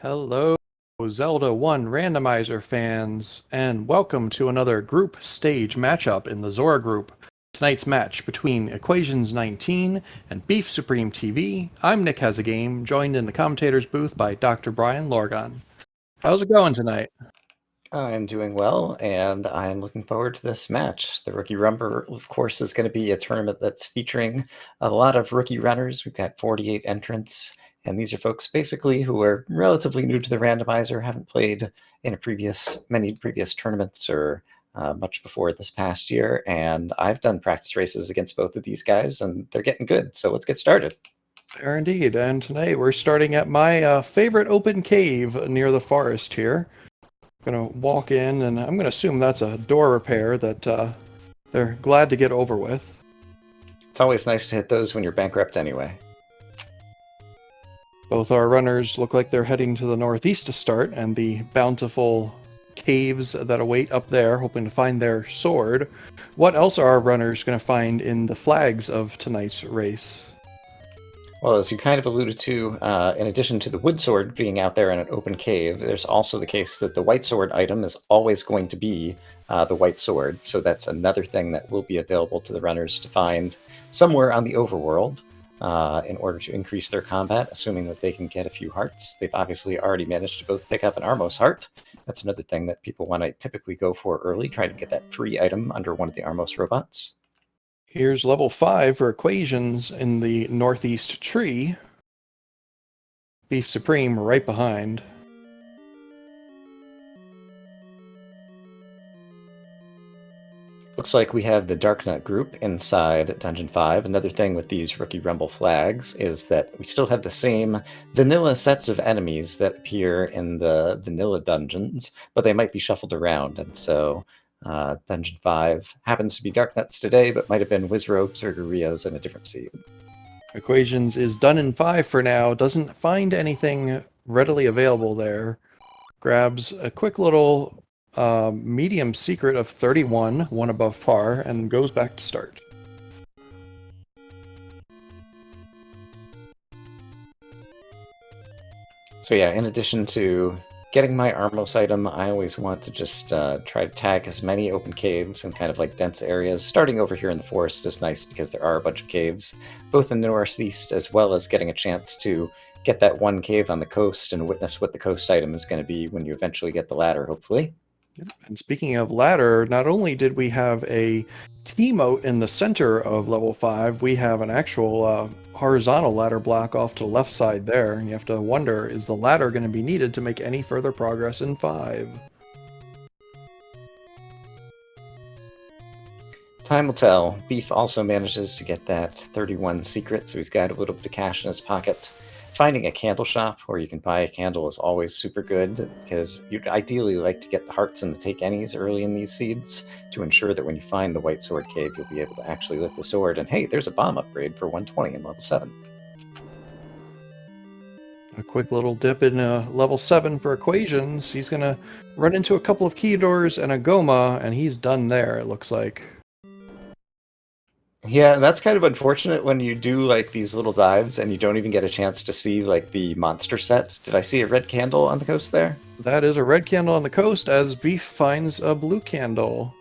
Hello, Zelda 1 Randomizer fans, and welcome to another group stage matchup in the Zora group. Tonight's match between Equations19 and Beef Supreme TV. I'm Nick Has a Game, joined in the commentator's booth by Dr. Brian Lorgon. How's it going tonight? I'm doing well, and I'm looking forward to this match. The Rookie Rumble, of course, is going to be a tournament that's featuring a lot of rookie runners. We've got 48 entrants, and these are folks basically who are relatively new to the randomizer, haven't played in many previous tournaments or much before this past year. And I've done practice races against both of these guys, and they're getting good. So let's get started. There indeed, and tonight we're starting at my favorite open cave near the forest here. Gonna walk in, and I'm gonna assume that's a door repair that they're glad to get over with. It's always nice to hit those when you're bankrupt anyway. Both our runners look like they're heading to the northeast to start, and the bountiful caves that await up there, hoping to find their sword. What else are our runners going to find in the flags of tonight's race? Well, as you kind of alluded to, in addition to the wood sword being out there in an open cave, there's also the case that the white sword item is always going to be the white sword. So that's another thing that will be available to the runners to find somewhere on the overworld in order to increase their combat, assuming that they can get a few hearts. They've obviously already managed to both pick up an Armos heart. That's another thing that people want to typically go for early, try to get that free item under one of the Armos robots. Here's level 5 for equations in the northeast tree. Beef Supreme right behind. Looks like we have the Darknut group inside Dungeon 5. Another thing with these Rookie Rumble flags is that we still have the same vanilla sets of enemies that appear in the vanilla dungeons, but they might be shuffled around. And so Dungeon 5 happens to be Darknuts today, but might have been Wizropes or Gurias in a different seed. Equations is done in 5 for now. Doesn't find anything readily available there. Grabs a quick little medium secret of 31, one above par, and goes back to start. So yeah, in addition to getting my Armos item, I always want to just try to tag as many open caves and kind of like dense areas. Starting over here in the forest is nice because there are a bunch of caves, both in the northeast as well as getting a chance to get that one cave on the coast and witness what the coast item is going to be when you eventually get the ladder, hopefully. And speaking of ladder, not only did we have a T-mote in the center of level 5, we have an actual horizontal ladder block off to the left side there, and you have to wonder, is the ladder going to be needed to make any further progress in 5? Time will tell. Beef also manages to get that 31 secret, so he's got a little bit of cash in his pocket. Finding a candle shop where you can buy a candle is always super good, because you'd ideally like to get the hearts and the take any's early in these seeds to ensure that when you find the white sword cave, you'll be able to actually lift the sword. And hey, there's a bomb upgrade for 120 in level 7. A quick little dip in level 7 for equations. He's going to run into a couple of key doors and a Goma, and he's done there, it looks like. Yeah, that's kind of unfortunate when you do like these little dives and you don't even get a chance to see like the monster set. Did I see a red candle on the coast there? That is a red candle on the coast as Beef finds a blue candle.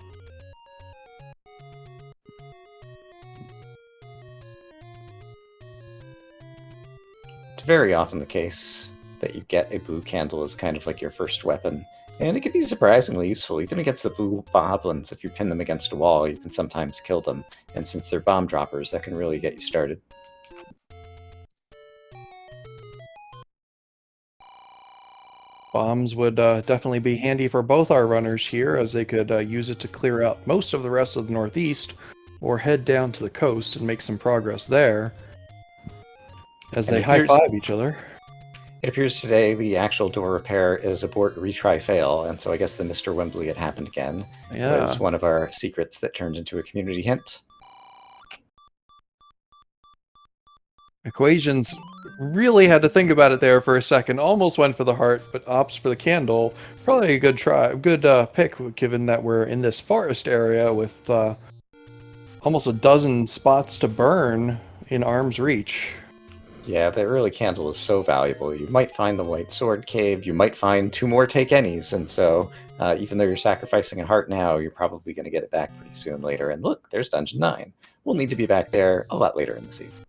It's very often the case that you get a blue candle as kind of like your first weapon. And it can be surprisingly useful, even against the blue boblins. If you pin them against a wall, you can sometimes kill them. And since they're bomb droppers, that can really get you started. Bombs would definitely be handy for both our runners here, as they could use it to clear out most of the rest of the northeast, or head down to the coast and make some progress there, as they high-five each other. It appears today the actual door repair is abort, retry, fail, and so I guess the Mr. Wembley had happened again. Yeah. Was one of our secrets that turned into a community hint. Equations really had to think about it there for a second. Almost went for the heart, but opts for the candle. Probably a good try, good pick, given that we're in this forest area with almost a dozen spots to burn in arm's reach. Yeah, the early candle is so valuable. You might find the White Sword Cave, you might find 2 more Take Any's, and so even though you're sacrificing a heart now, you're probably going to get it back pretty soon later. And look, there's Dungeon 9. We'll need to be back there a lot later in the season.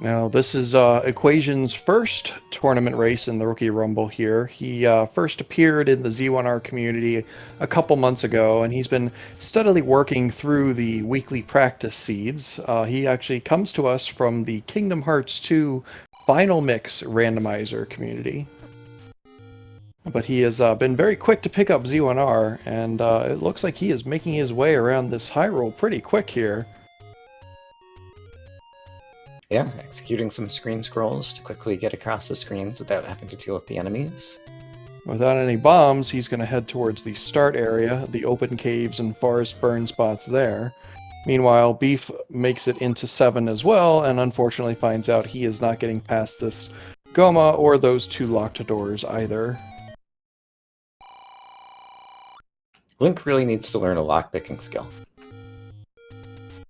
Now, this is Equation's first tournament race in the Rookie Rumble here. He first appeared in the Z1R community a couple months ago, and he's been steadily working through the weekly practice seeds. He actually comes to us from the Kingdom Hearts 2 Final Mix Randomizer community. But he has been very quick to pick up Z1R, and it looks like he is making his way around this high roll pretty quick here. Yeah, executing some screen scrolls to quickly get across the screens without having to deal with the enemies. Without any bombs, he's going to head towards the start area, the open caves and forest burn spots there. Meanwhile, Beef makes it into 7 as well, and unfortunately finds out he is not getting past this Goma or those 2 locked doors either. Link really needs to learn a lockpicking skill.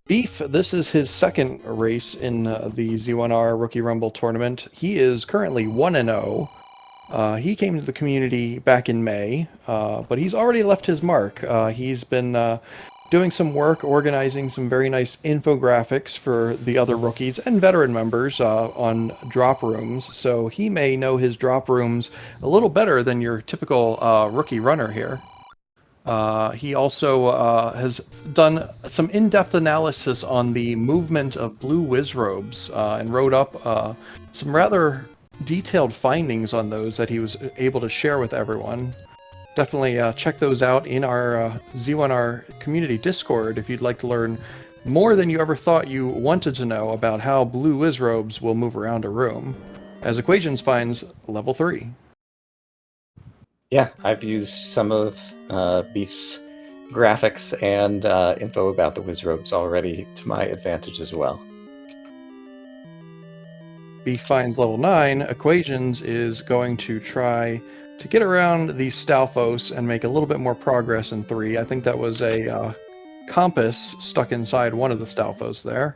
Beef, this is his second race in the Z1R Rookie Rumble tournament. He is currently 1-0. He came to the community back in May, but he's already left his mark. He's been doing some work, organizing some very nice infographics for the other rookies and veteran members on drop rooms, so he may know his drop rooms a little better than your typical rookie runner here. He also has done some in-depth analysis on the movement of blue Wizrobes and wrote up some rather detailed findings on those that he was able to share with everyone. Definitely check those out in our Z1R community Discord if you'd like to learn more than you ever thought you wanted to know about how blue Wizrobes will move around a room, as Equations finds level 3. Yeah, I've used some of Beef's graphics and info about the Wizrobes already to my advantage as well. Beef finds level 9. Equations is going to try to get around the Stalfos and make a little bit more progress in 3. I think that was a compass stuck inside one of the Stalfos there.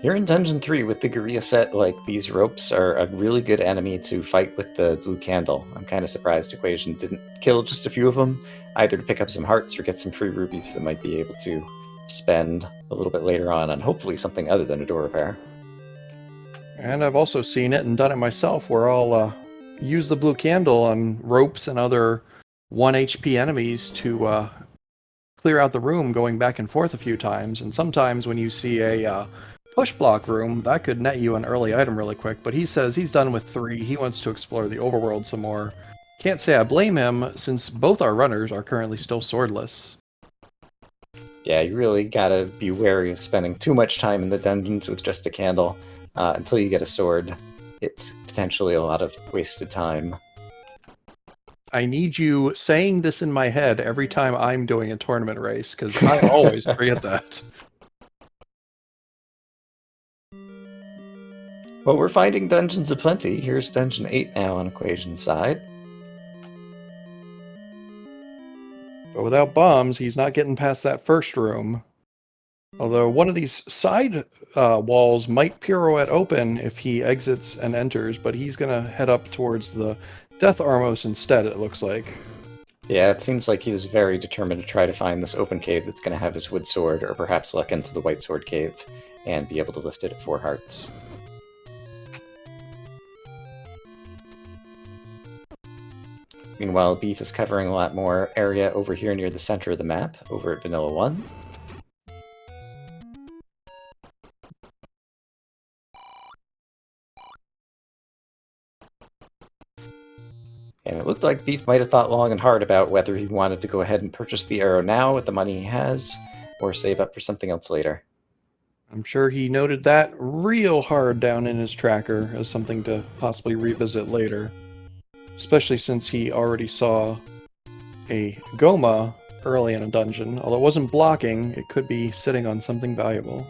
Here in Dungeon 3 with the Guerilla set, like, these ropes are a really good enemy to fight with the blue candle. I'm kind of surprised Equation didn't kill just a few of them, either to pick up some hearts or get some free rubies that might be able to spend a little bit later on hopefully something other than a door repair. And I've also seen it and done it myself, where I'll use the blue candle on ropes and other 1 HP enemies to clear out the room, going back and forth a few times. And sometimes when you see a push block room, that could net you an early item really quick, but he says he's done with 3. He wants to explore the overworld some more. Can't say I blame him, since both our runners are currently still swordless. Yeah, you really gotta be wary of spending too much time in the dungeons with just a candle. Until you get a sword, it's potentially a lot of wasted time. I need you saying this in my head every time I'm doing a tournament race, because I always forget that. Well, we're finding dungeons aplenty. Here's Dungeon 8 now on Equation's side. But without bombs, he's not getting past that first room. Although one of these side walls might pirouette open if he exits and enters, but he's going to head up towards the Death Armos instead, it looks like. Yeah, it seems like he's very determined to try to find this open cave that's going to have his wood sword, or perhaps luck into the white sword cave and be able to lift it at 4 hearts. Meanwhile, Beef is covering a lot more area over here near the center of the map, over at Vanilla 1. And it looked like Beef might have thought long and hard about whether he wanted to go ahead and purchase the arrow now with the money he has, or save up for something else later. I'm sure he noted that real hard down in his tracker as something to possibly revisit later. Especially since he already saw a Goma early in a dungeon. Although it wasn't blocking, it could be sitting on something valuable.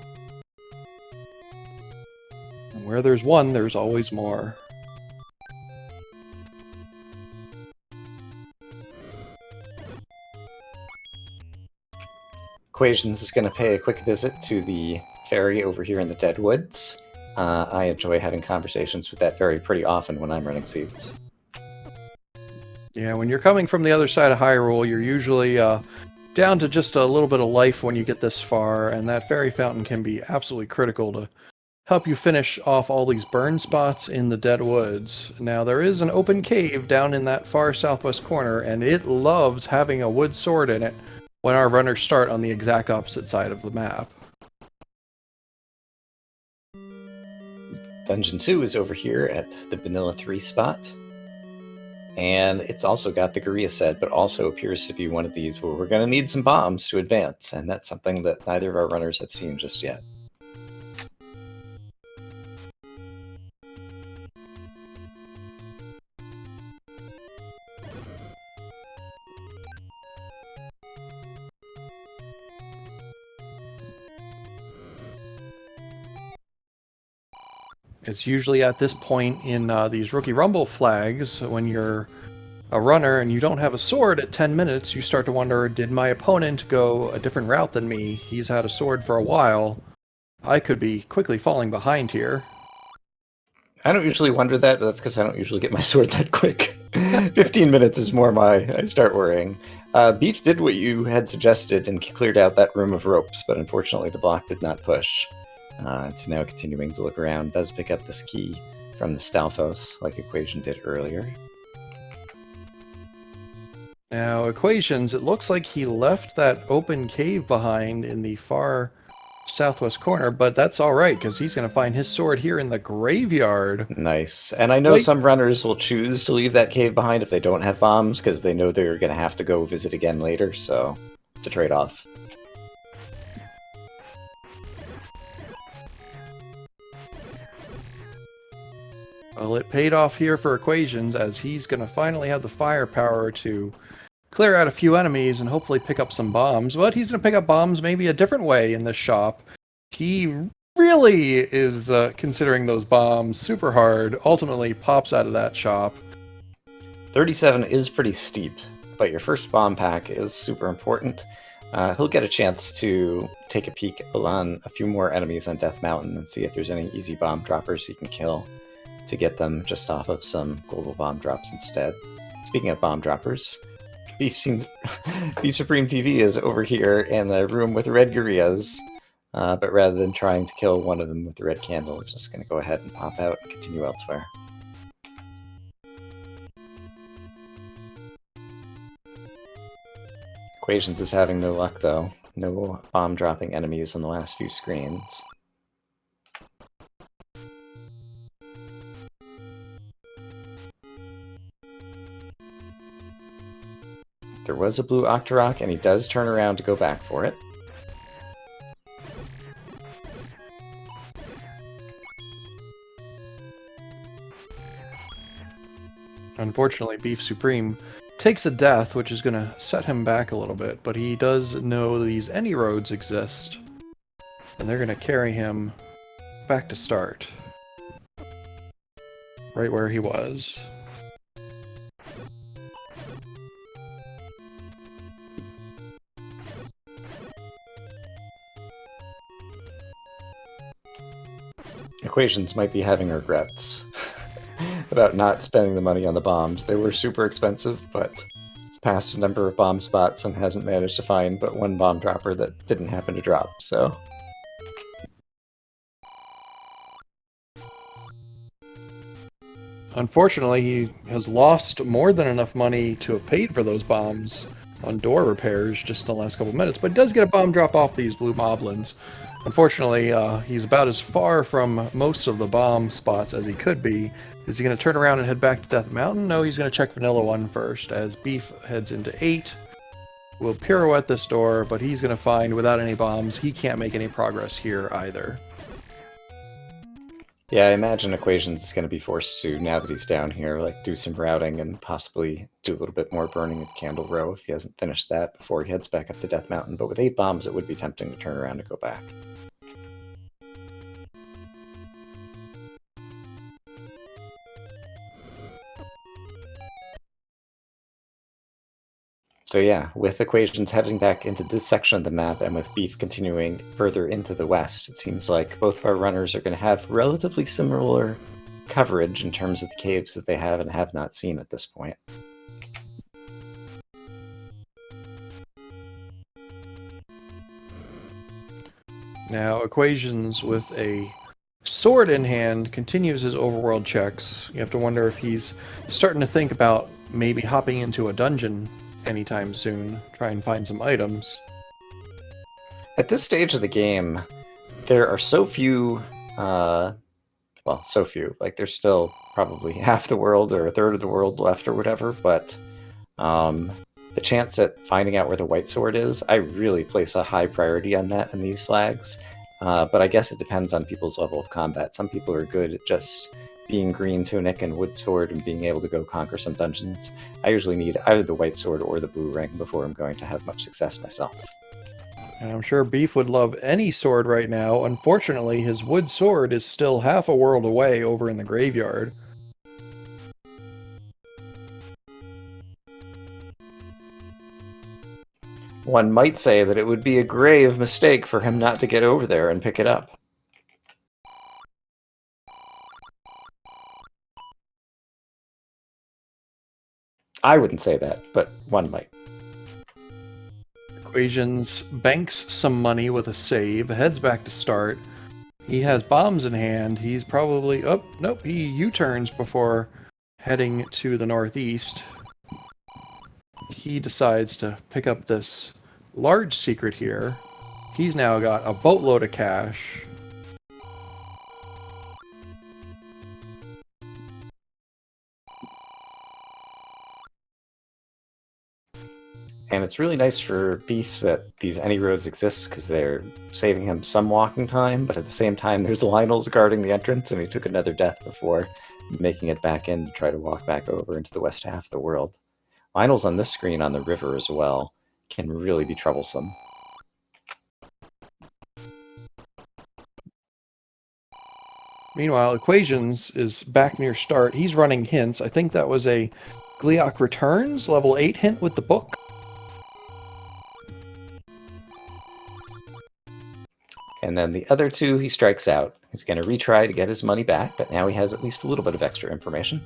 And where there's one, there's always more. Equations is going to pay a quick visit to the ferry over here in the Deadwoods. I enjoy having conversations with that ferry pretty often when I'm running seeds. Yeah, when you're coming from the other side of Hyrule, you're usually down to just a little bit of life when you get this far, and that fairy fountain can be absolutely critical to help you finish off all these burn spots in the Dead Woods. Now, there is an open cave down in that far southwest corner, and it loves having a wood sword in it when our runners start on the exact opposite side of the map. Dungeon 2 is over here at the Vanilla 3 spot. And it's also got the Guerilla set, but also appears to be one of these where we're going to need some bombs to advance, and that's something that neither of our runners have seen just yet. It's usually at this point in these Rookie Rumble flags, when you're a runner and you don't have a sword at 10 minutes, you start to wonder, did my opponent go a different route than me? He's had a sword for a while. I could be quickly falling behind here. I don't usually wonder that, but that's because I don't usually get my sword that quick. 15 minutes is more I start worrying. Beef did what you had suggested and cleared out that room of ropes, but unfortunately the block did not push. It's now continuing to look around. Does pick up this key from the Stalfos, like Equation did earlier. Now, Equations, it looks like he left that open cave behind in the far southwest corner, but that's all right, because he's going to find his sword here in the graveyard. Nice. And I know some runners will choose to leave that cave behind if they don't have bombs, because they know they're going to have to go visit again later, so it's a trade-off. Well, it paid off here for Equations, as he's going to finally have the firepower to clear out a few enemies and hopefully pick up some bombs. But he's going to pick up bombs maybe a different way in this shop. He really is considering those bombs super hard. Ultimately pops out of that shop. 37 is pretty steep, but your first bomb pack is super important. He'll get a chance to take a peek on a few more enemies on Death Mountain and see if there's any easy bomb droppers he can kill to get them just off of some global bomb drops instead. Speaking of bomb droppers, Beef Supreme TV is over here in the room with red gorillas, but rather than trying to kill one of them with the red candle, it's just going to go ahead and pop out and continue elsewhere. Equations is having no luck, though. No bomb-dropping enemies on the last few screens. There was a blue Octorok, and he does turn around to go back for it. Unfortunately, Beef Supreme takes a death, which is going to set him back a little bit, but he does know these any roads exist, and they're going to carry him back to start. Right where he was. Equations might be having regrets about not spending the money on the bombs. They were super expensive, but he's passed a number of bomb spots and hasn't managed to find but one bomb dropper that didn't happen to drop, so... Unfortunately, he has lost more than enough money to have paid for those bombs on door repairs just in the last couple minutes, but he does get a bomb drop off these blue moblins. Unfortunately, he's about as far from most of the bomb spots as he could be. Is he going to turn around and head back to Death Mountain? No, he's going to check Vanilla 1 first, as Beef heads into 8. Will pirouette this door, but he's going to find, without any bombs, he can't make any progress here either. Yeah, I imagine Equations is going to be forced to, now that he's down here, like do some routing and possibly do a little bit more burning of Candle Row if he hasn't finished that before he heads back up to Death Mountain. But with 8 bombs, it would be tempting to turn around and go back. So yeah, with Equations heading back into this section of the map and with Beef continuing further into the west, it seems like both of our runners are going to have relatively similar coverage in terms of the caves that they have and have not seen at this point. Now, Equations with a sword in hand continues his overworld checks. You have to wonder if he's starting to think about maybe hopping into a dungeon anytime soon, try and find some items. At this stage of the game, there are so few, well, so few, like there's still probably half the world or a third of the world left or whatever, but the chance at finding out where the white sword is, I really place a high priority on that in these flags. But I guess it depends on people's level of combat. Some people are good at just being green tunic and wood sword and being able to go conquer some dungeons. I usually need either the white sword or the blue ring before I'm going to have much success myself. And I'm sure Beef would love any sword right now. Unfortunately, his wood sword is still half a world away over in the graveyard. One might say that it would be a grave mistake for him not to get over there and pick it up. I wouldn't say that, but one might. Equations banks some money with a save, heads back to start. He has bombs in hand. He's probably... Oh, nope, he U-turns before heading to the northeast. He decides to pick up this large secret here. He's now got a boatload of cash. And it's really nice for Beef that these any roads exist because they're saving him some walking time, but at the same time there's Lionel's guarding the entrance and he took another death before making it back in to try to walk back over into the west half of the world. Lionel's on this screen on the river as well can really be troublesome. Meanwhile, Equations is back near start. He's running hints. I think that was a Gliok Returns level 8 hint with the book. And then the other two, he strikes out. He's going to retry to get his money back, but now he has at least a little bit of extra information.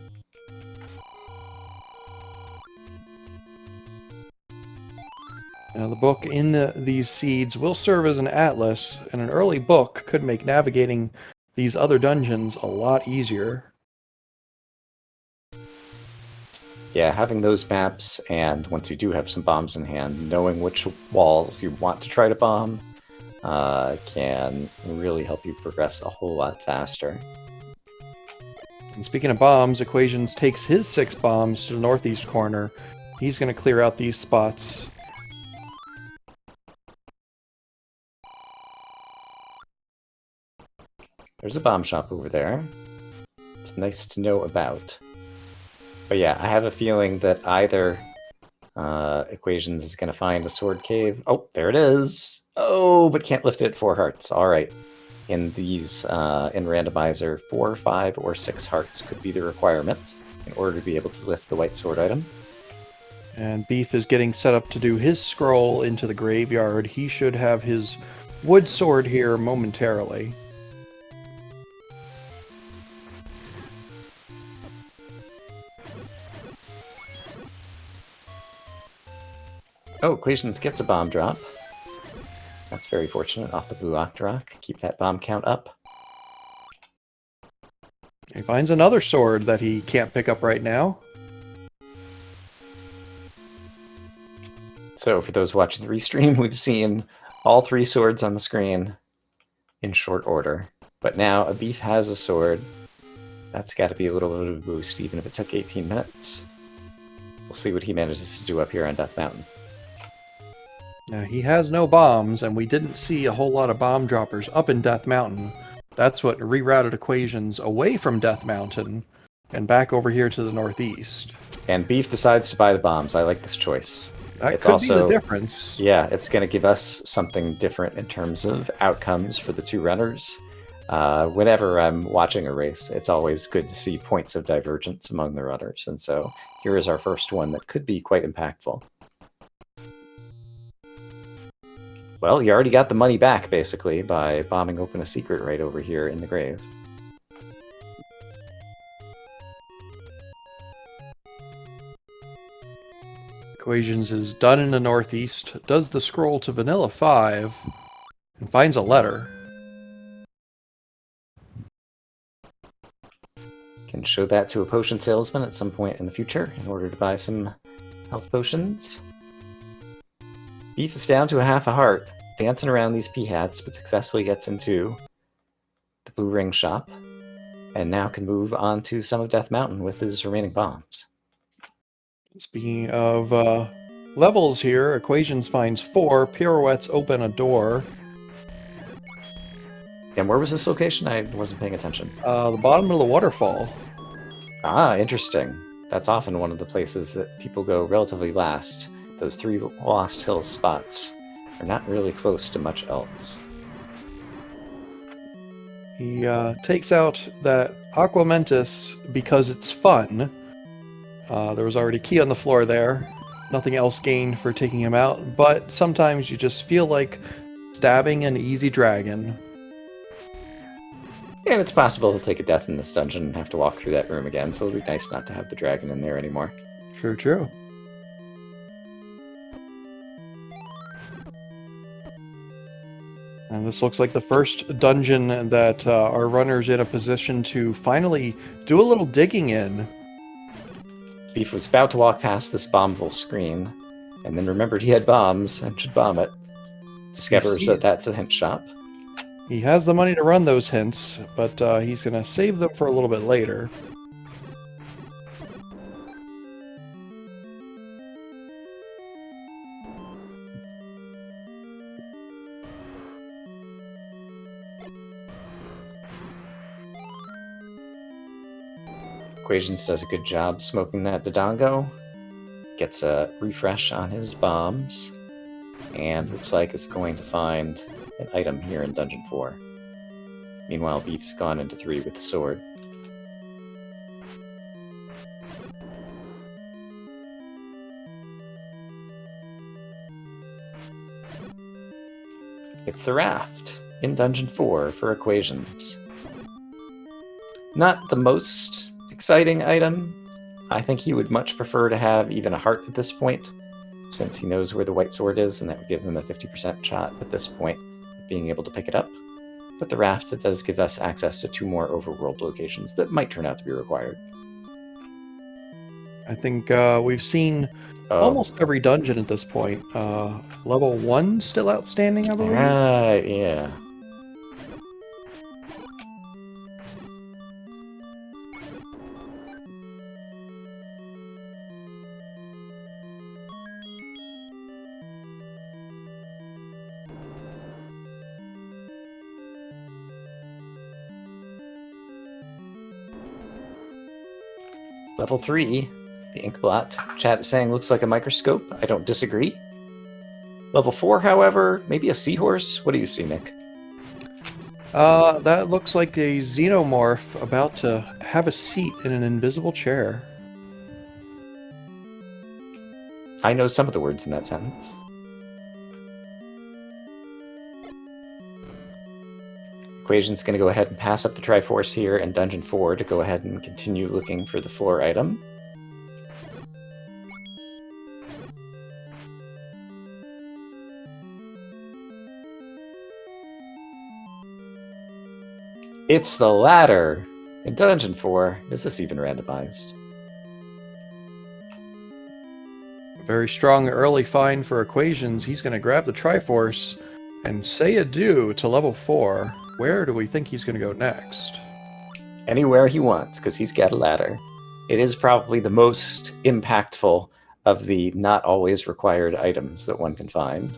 Now, the book in these seeds will serve as an atlas, and an early book could make navigating these other dungeons a lot easier. Yeah, having those maps, and once you do have some bombs in hand, knowing which walls you want to try to bomb can really help you progress a whole lot faster. And speaking of bombs, Equations takes his 6 bombs to the northeast corner. He's going to clear out these spots. There's a bomb shop over there. It's nice to know about. But yeah, I have a feeling that either Equations is going to find a sword cave. Oh, there it is. Oh, but can't lift it at 4 hearts. All right. In these, in Randomizer, 4, 5, or 6 hearts could be the requirement in order to be able to lift the white sword item. And Beef is getting set up to do his scroll into the graveyard. He should have his wood sword here momentarily. Oh, Equations gets a bomb drop. That's very fortunate off the blue Octorok. Keep that bomb count up. He finds another sword that he can't pick up right now. So for those watching the restream, we've seen all 3 swords on the screen in short order. But now a Beef has a sword. That's got to be a little bit of a boost, even if it took 18 minutes. We'll see what he manages to do up here on Death Mountain. Now, he has no bombs, and we didn't see a whole lot of bomb droppers up in Death Mountain. That's what rerouted Equations away from Death Mountain and back over here to the northeast. And Beef decides to buy the bombs. I like this choice. That It's could be the also, difference. yeah, it's going to give us something different in terms of outcomes for the two runners. Whenever I'm watching a race, it's always good to see points of divergence among the runners. And so here is our first one that could be quite impactful. Well, you already got the money back, basically, by bombing open a secret right over here in the grave. Equations is done in the northeast, does the scroll to Vanilla 5, and finds a letter. Can show that to a potion salesman at some point in the future in order to buy some health potions. Beef is down to a half a heart, dancing around these p-hats, but successfully gets into the blue ring shop, and now can move on to some of Death Mountain with his remaining bombs. Speaking of levels here, Equations finds 4, pirouettes open a door. And where was this location? I wasn't paying attention. The bottom of the waterfall. Ah, interesting. That's often one of the places that people go relatively last. Those 3 Lost Hills spots are not really close to much else. He takes out that Aqua Mentis because it's fun. There was already key on the floor there. Nothing else gained for taking him out, but sometimes you just feel like stabbing an easy dragon. And it's possible he'll take a death in this dungeon and have to walk through that room again, so it'll be nice not to have the dragon in there anymore. True, true. And this looks like the first dungeon that our runner's in a position to finally do a little digging in. Beef was about to walk past this bombable screen, and then remembered he had bombs and should bomb it. Discovers that that's a hint shop. He has the money to run those hints, but he's going to save them for a little bit later. Equations does a good job smoking that Dodongo. Gets a refresh on his bombs. And looks like it's going to find an item here in Dungeon 4. Meanwhile, Beef's gone into 3 with the sword. It's the raft in Dungeon 4 for Equations. Not the most exciting item. I think he would much prefer to have even a heart at this point, since he knows where the white sword is, and that would give him a 50% shot at this point of being able to pick it up. But the raft does give us access to 2 more overworld locations that might turn out to be required. I think we've seen almost every dungeon at this point. Level 1 still outstanding, I believe? Right, yeah. Level 3, the Inkblot. Chat is saying looks like a microscope. I don't disagree. Level 4, however, maybe a seahorse? What do you see, Nick? That looks like a xenomorph about to have a seat in an invisible chair. I know some of the words in that sentence. Equation's going to go ahead and pass up the Triforce here in Dungeon 4 to go ahead and continue looking for the floor item. It's the ladder! In Dungeon 4, is this even randomized? Very strong early find for Equations. He's going to grab the Triforce and say adieu to level 4. Where do we think he's going to go next? Anywhere he wants, because he's got a ladder. It is probably the most impactful of the not always required items that one can find.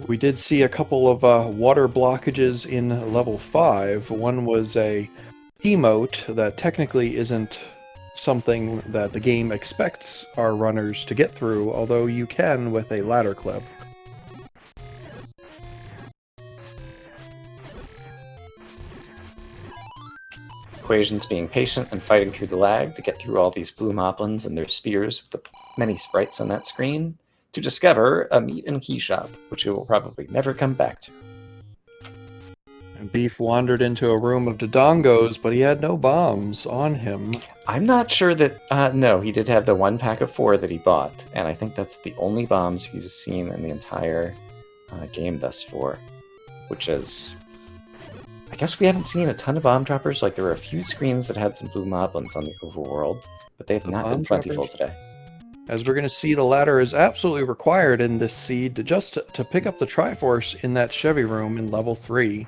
We did see a couple of water blockages in level 5. One was a emote that technically isn't something that the game expects our runners to get through, although you can with a ladder clip. Equations being patient and fighting through the lag to get through all these blue moplins and their spears with the many sprites on that screen to discover a meat and key shop, which he will probably never come back to. And Beef wandered into a room of Dodongos, but he had no bombs on him. I'm not sure that... no, he did have the 1 pack of 4 that he bought, and I think that's the only bombs he's seen in the entire game thus far, which is... I guess we haven't seen a ton of bomb droppers. Like, there were a few screens that had some blue moblins on the overworld, but they've not been plentiful today. As we're going to see, the ladder is absolutely required in this seed to pick up the Triforce in that Chevy room in level 3.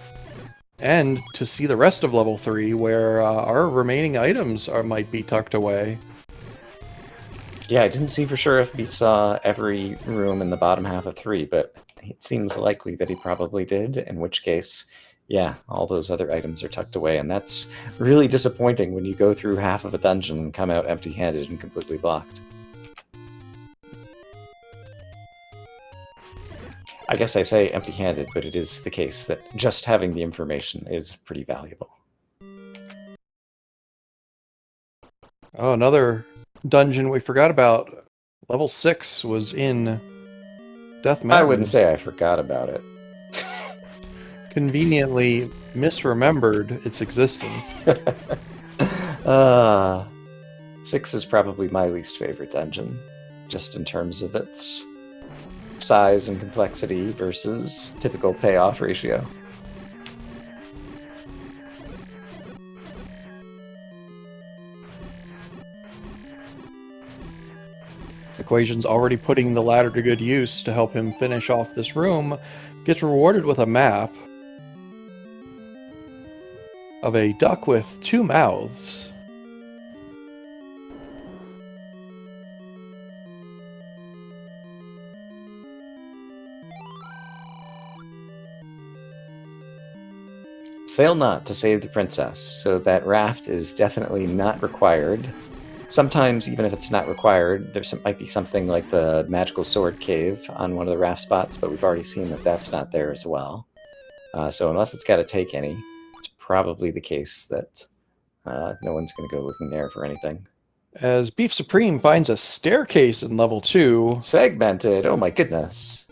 And to see the rest of level 3, where our remaining items might be tucked away. Yeah, I didn't see for sure if Beef saw every room in the bottom half of 3, but it seems likely that he probably did, in which case... yeah, all those other items are tucked away, and that's really disappointing when you go through half of a dungeon and come out empty-handed and completely blocked. I guess I say empty-handed, but it is the case that just having the information is pretty valuable. Oh, another dungeon we forgot about. Level 6 was in Death Mountain. I wouldn't say I forgot about it. Conveniently misremembered its existence. 6 is probably my least favorite dungeon, just in terms of its size and complexity versus typical payoff ratio. Equation's already putting the ladder to good use to help him finish off this room. Gets rewarded with a map of a duck with 2 mouths. Sail not to save the princess, so that raft is definitely not required. Sometimes, even if it's not required, might be something like the magical sword cave on one of the raft spots, but we've already seen that that's not there as well. So unless it's got to take any, it's probably the case that no one's going to go looking there for anything. As Beef Supreme finds a staircase in level 2. Segmented! Oh my goodness!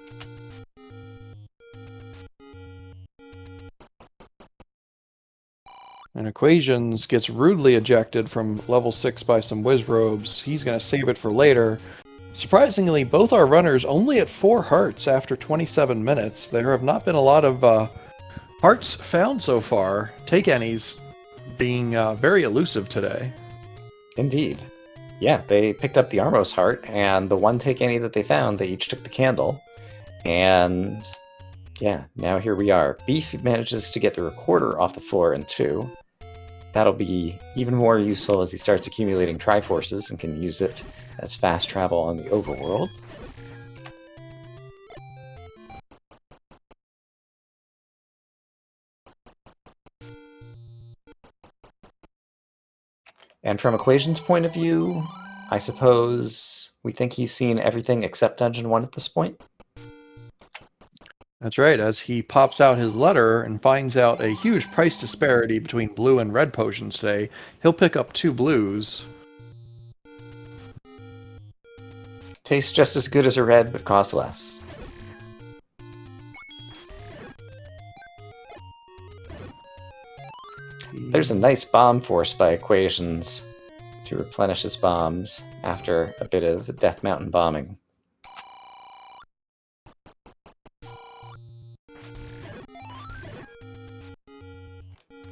And Equations gets rudely ejected from level 6 by some Wizrobes. He's going to save it for later. Surprisingly, both our runners only at 4 hearts after 27 minutes. There have not been a lot of hearts found so far. Take Any's being very elusive today. Indeed. Yeah, they picked up the Armos heart, and the one Take Any that they found, they each took the candle. And yeah, now here we are. Beef manages to get the recorder off the floor in 2. That'll be even more useful as he starts accumulating Triforces and can use it as fast travel on the overworld. And from Equation's point of view, I suppose we think he's seen everything except Dungeon 1 at this point? That's right, as he pops out his letter and finds out a huge price disparity between blue and red potions today, he'll pick up 2 blues. Tastes just as good as a red, but costs less. There's a nice bomb force by Equations to replenish his bombs after a bit of Death Mountain bombing.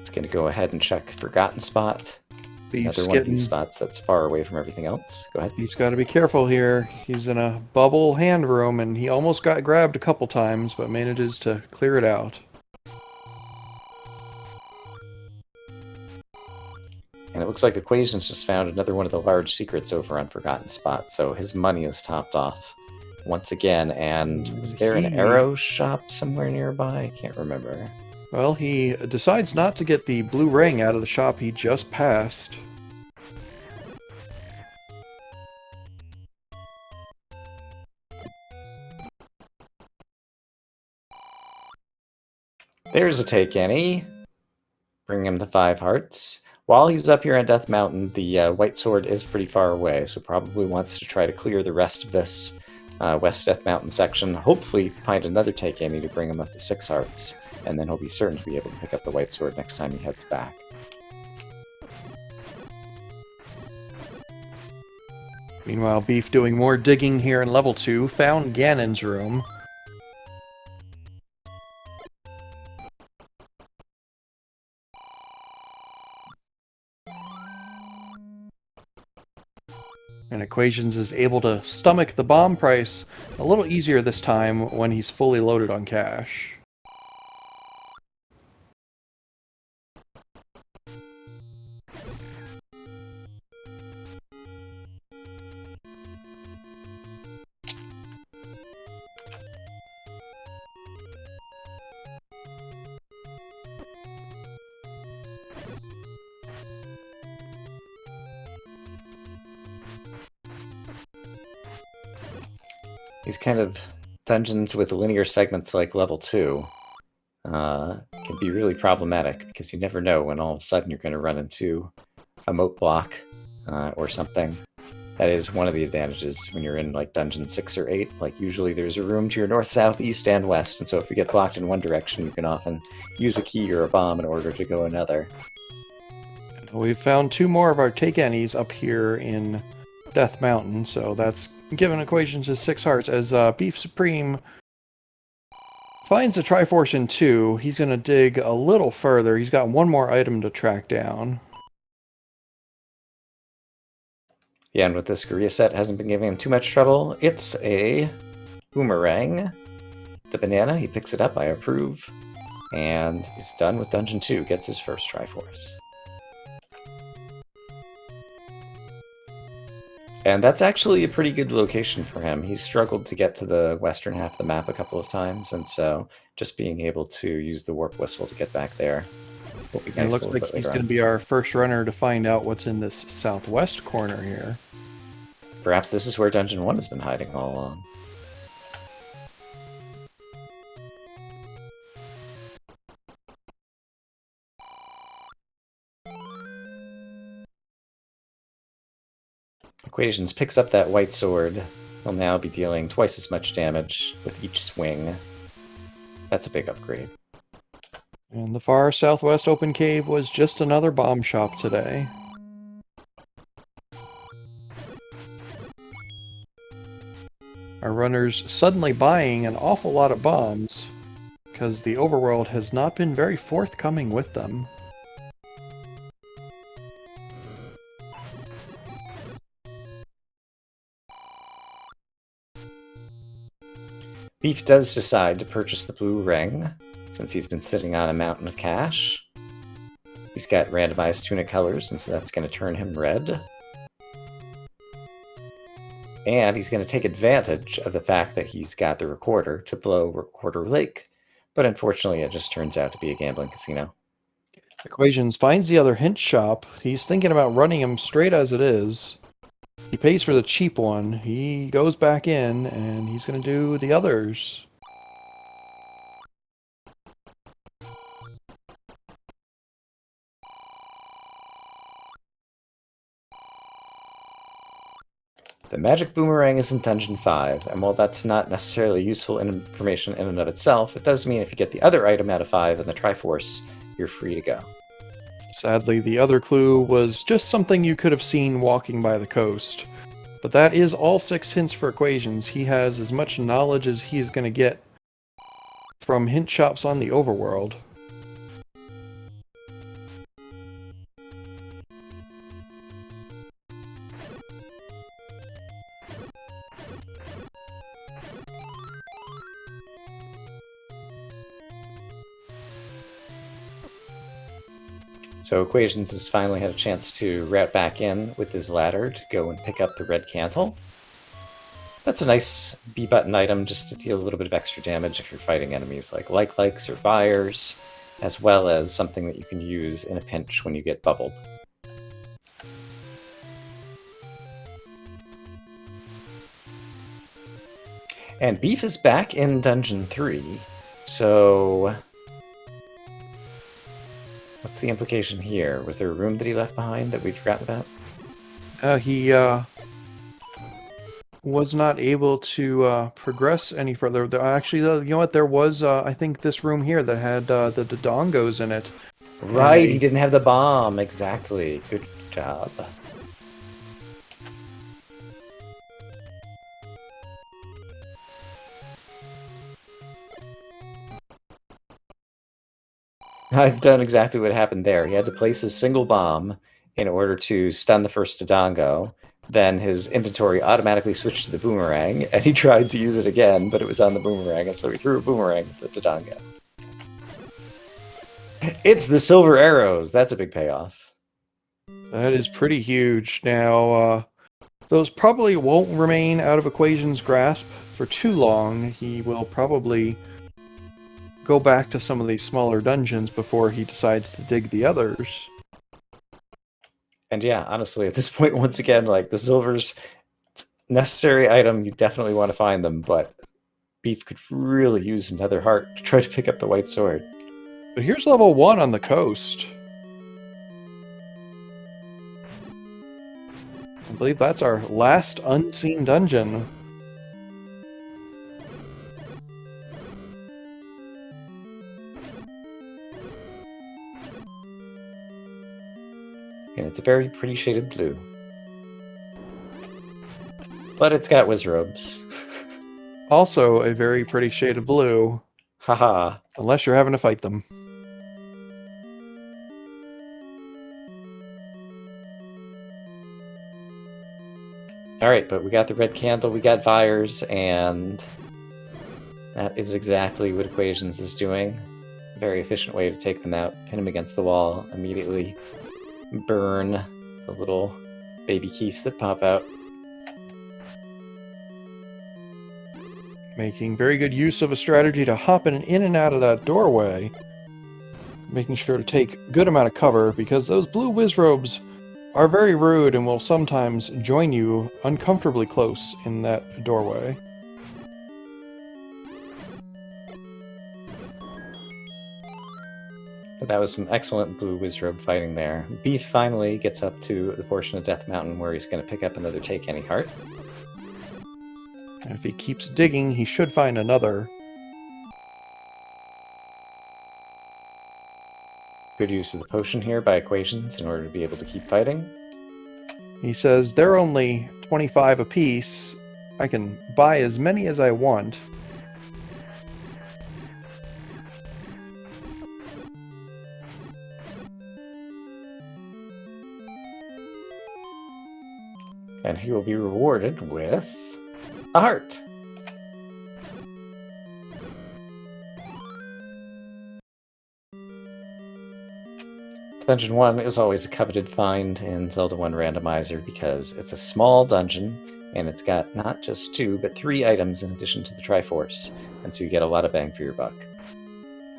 It's going to go ahead and check Forgotten Spot. Another one of these spots that's far away from everything else. Go ahead. He's got to be careful here. He's in a bubble hand room, and he almost got grabbed a couple times, but manages to clear it out. And it looks like Equations just found another one of the large secrets over on Forgotten Spot, so his money is topped off once again. And is there an arrow shop somewhere nearby? I can't remember. Well, he decides not to get the blue ring out of the shop he just passed. There's a take any. Bring him to 5 hearts. While he's up here on Death Mountain, the white sword is pretty far away, so probably wants to try to clear the rest of this West Death Mountain section. Hopefully find another take any to bring him up to 6 hearts, and then he'll be certain to be able to pick up the white sword next time he heads back. Meanwhile, Beef doing more digging here in level 2, found Ganon's room. And Equations is able to stomach the bomb price a little easier this time when he's fully loaded on cash. These kind of dungeons with linear segments like level 2 can be really problematic, because you never know when all of a sudden you're going to run into a moat block or something. That is one of the advantages when you're in like dungeon 6 or 8. Like usually there's a room to your north, south, east, and west, and so if you get blocked in one direction, you can often use a key or a bomb in order to go another. We've found 2 more of our take any's up here in Death Mountain, so that's given Equations his 6 hearts. As Beef Supreme finds a Triforce in 2, he's going to dig a little further. He's got 1 more item to track down. Yeah, and with this Korea set, hasn't been giving him too much trouble. It's a boomerang. The banana, he picks it up, I approve. And he's done with Dungeon 2, gets his first Triforce. And that's actually a pretty good location for him. He's struggled to get to the western half of the map a couple of times, and so just being able to use the warp whistle to get back there will be nice. It looks like he's going to be our first runner to find out what's in this southwest corner here. Perhaps this is where Dungeon 1 has been hiding all along. Equations picks up that white sword. He'll now be dealing twice as much damage with each swing. That's a big upgrade. And the far southwest open cave was just another bomb shop today. Our runners suddenly buying an awful lot of bombs, because the overworld has not been very forthcoming with them. Beef does decide to purchase the blue ring, since he's been sitting on a mountain of cash. He's got randomized tunic colors, and so that's going to turn him red. And he's going to take advantage of the fact that he's got the recorder to blow Recorder Lake, but unfortunately it just turns out to be a gambling casino. Equations finds the other hint shop. He's thinking about running him straight as it is. He pays for the cheap one. He goes back in, and he's going to do the others. The magic boomerang is in Dungeon 5, and while that's not necessarily useful information in and of itself, it does mean if you get the other item out of 5 in the Triforce, you're free to go. Sadly, the other clue was just something you could have seen walking by the coast. But that is all 6 hints for Equations. He has as much knowledge as he is going to get from hint shops on the overworld. So Equations has finally had a chance to route back in with his ladder to go and pick up the red cantle. That's a nice B button item just to deal a little bit of extra damage if you're fighting enemies like likes or fires, as well as something that you can use in a pinch when you get bubbled. And Beef is back in Dungeon 3, so what's the implication here? Was there a room that he left behind that we'd forgotten about? He was not able to progress any further. Actually, you know what? There was, I think, this room here that had the Dodongos in it. Right, he didn't have the bomb. Exactly. Good job. I've done exactly what happened there. He had to place his single bomb in order to stun the first Dodongo. Then his inventory automatically switched to the boomerang, and he tried to use it again, but it was on the boomerang, and so he threw a boomerang at the Dodongo. It's the silver arrows! That's a big payoff. That is pretty huge. Now, those probably won't remain out of Equation's grasp for too long. He will probably go back to some of these smaller dungeons before he decides to dig the others. And yeah, honestly, at this point, once again, like, the silver's necessary item, you definitely want to find them, but Beef could really use another heart to try to pick up the white sword. But here's level 1 on the coast. I believe that's our last unseen dungeon. And it's a very pretty shaded blue. But it's got wizrobes. Also a very pretty shade of blue. Haha. Unless you're having to fight them. Alright, but we got the red candle, we got fires, and that is exactly what Equations is doing. A very efficient way to take them out. Pin them against the wall, immediately burn the little baby keys that pop out. Making very good use of a strategy to hop in and out of that doorway. Making sure to take a good amount of cover, because those blue wizrobes are very rude and will sometimes join you uncomfortably close in that doorway. But that was some excellent blue wizrobe fighting there. Beef finally gets up to the portion of Death Mountain where he's going to pick up another Take Any Heart. And if he keeps digging, he should find another. Good use of the potion here by Equations in order to be able to keep fighting. He says, they're only 25 apiece. I can buy as many as I want. And he will be rewarded with a heart. Dungeon 1 is always a coveted find in Zelda 1 Randomizer because it's a small dungeon and it's got not just 2 but 3 items in addition to the Triforce, and so you get a lot of bang for your buck.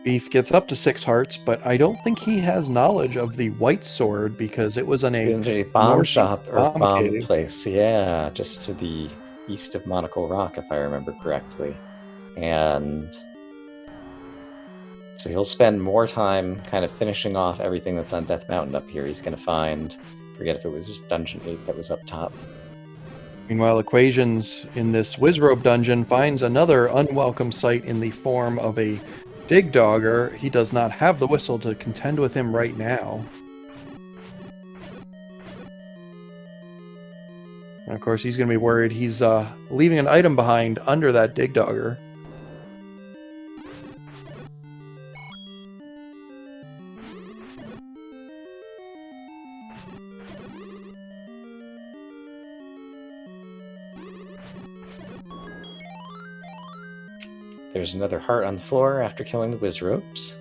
Beef gets up to 6 hearts, but I don't think he has knowledge of the white sword because it was in a bomb shop or bomb cave. place, yeah, just to the east of Monocle Rock, if I remember correctly. And so he'll spend more time kind of finishing off everything that's on Death Mountain up here. He's going to find, forget if it was just Dungeon 8 that was up top. Meanwhile, Equations in this Wizrobe dungeon finds another unwelcome sight in the form of a Dig Dogger. He does not have the whistle to contend with him right now. And of course, he's going to be worried he's leaving an item behind under that Dig Dogger. There's another heart on the floor after killing the wizrobes.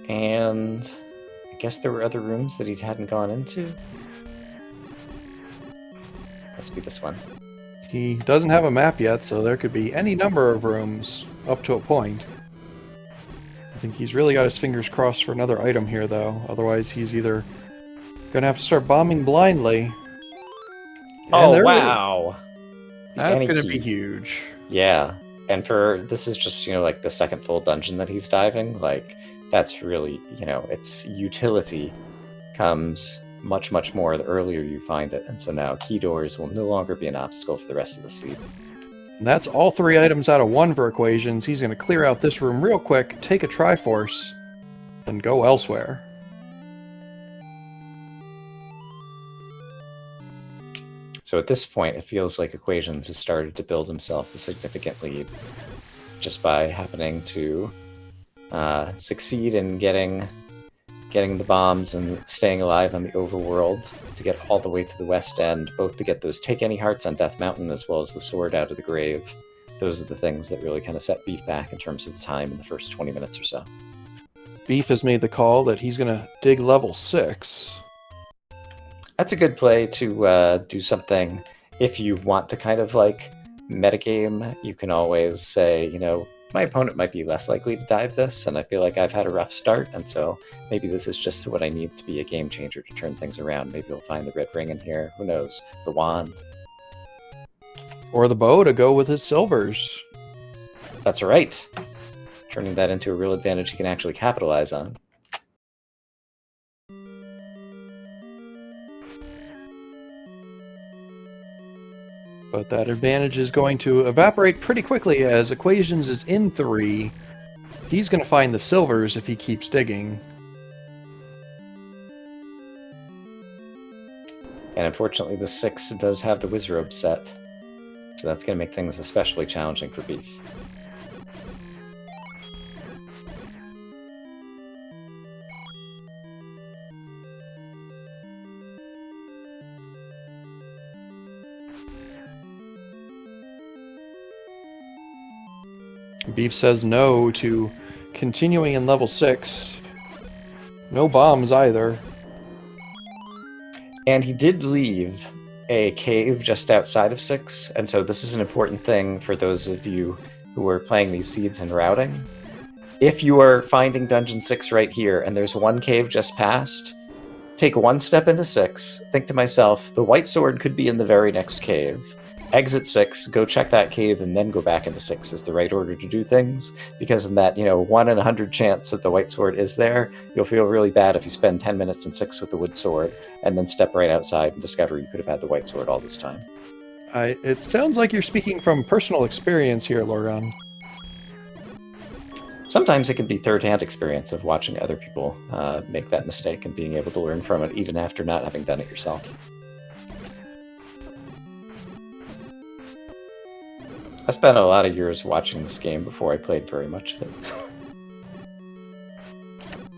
And I guess there were other rooms that he hadn't gone into. Must be this one. He doesn't have a map yet, so there could be any number of rooms up to a point. I think he's really got his fingers crossed for another item here, though. Otherwise, he's either going to have to start bombing blindly. Oh, wow! That's going to be huge. Yeah. And this is just, like the second full dungeon that he's diving. Like, that's really, its utility comes much, much more the earlier you find it. And so now key doors will no longer be an obstacle for the rest of the seed. And that's all 3 items out of 1 for Equations. He's going to clear out this room real quick, take a Triforce, and go elsewhere. So at this point, it feels like Equations has started to build himself a significant lead just by happening to succeed in getting the bombs and staying alive on the overworld to get all the way to the west end, both to get those Take Any Hearts on Death Mountain as well as the sword out of the grave. Those are the things that really kind of set Beef back in terms of the time in the first 20 minutes or so. Beef has made the call that he's going to dig level 6. That's a good play to do something. If you want to kind of like metagame, you can always say, my opponent might be less likely to dive this, and I feel like I've had a rough start, and so maybe this is just what I need to be a game changer to turn things around. Maybe we'll find the red ring in here. Who knows? The wand. Or the bow to go with his silvers. That's right. Turning that into a real advantage he can actually capitalize on. But that advantage is going to evaporate pretty quickly as Equations is in 3. He's going to find the silvers if he keeps digging. And unfortunately, the 6 does have the Wizrobe set. So that's going to make things especially challenging for Beef. Beef says no to continuing in level 6. No bombs either. And he did leave a cave just outside of 6, and so this is an important thing for those of you who are playing these seeds and routing. If you are finding Dungeon 6 right here, and there's one cave just past, take 1 step into 6, think to myself, the white sword could be in the very next cave. Exit 6, go check that cave, and then go back into 6 is the right order to do things, because in that, 1 in 100 chance that the white sword is there, you'll feel really bad if you spend 10 minutes in 6 with the wood sword, and then step right outside and discover you could have had the white sword all this time. It sounds like you're speaking from personal experience here, Lorgan. Sometimes it can be third-hand experience of watching other people make that mistake and being able to learn from it, even after not having done it yourself. I spent a lot of years watching this game before I played very much of it.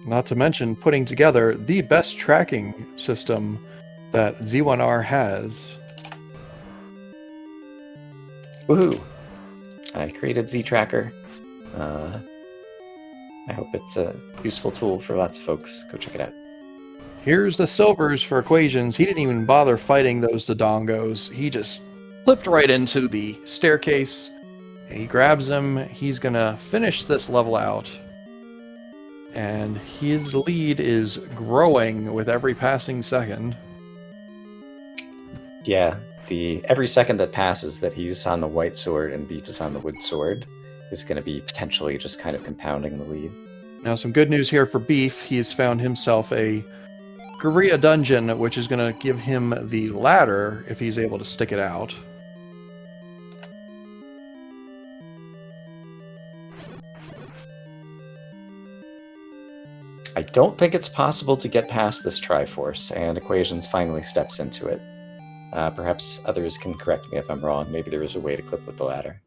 Not to mention putting together the best tracking system that Z1R has. Woohoo! I created Z-Tracker. I hope it's a useful tool for lots of folks. Go check it out. Here's the silvers for Equations. He didn't even bother fighting those Dodongos. He just flipped right into the staircase. He grabs him. He's gonna finish this level out. And his lead is growing with every passing second. Yeah, every second that passes that he's on the white sword and Beef is on the wood sword is going to be potentially just kind of compounding the lead. Now, some good news here for Beef. He has found himself a Guerrilla dungeon, which is going to give him the ladder if he's able to stick it out. I don't think it's possible to get past this Triforce, and Equations finally steps into it. Perhaps others can correct me if I'm wrong. Maybe there is a way to clip with the ladder.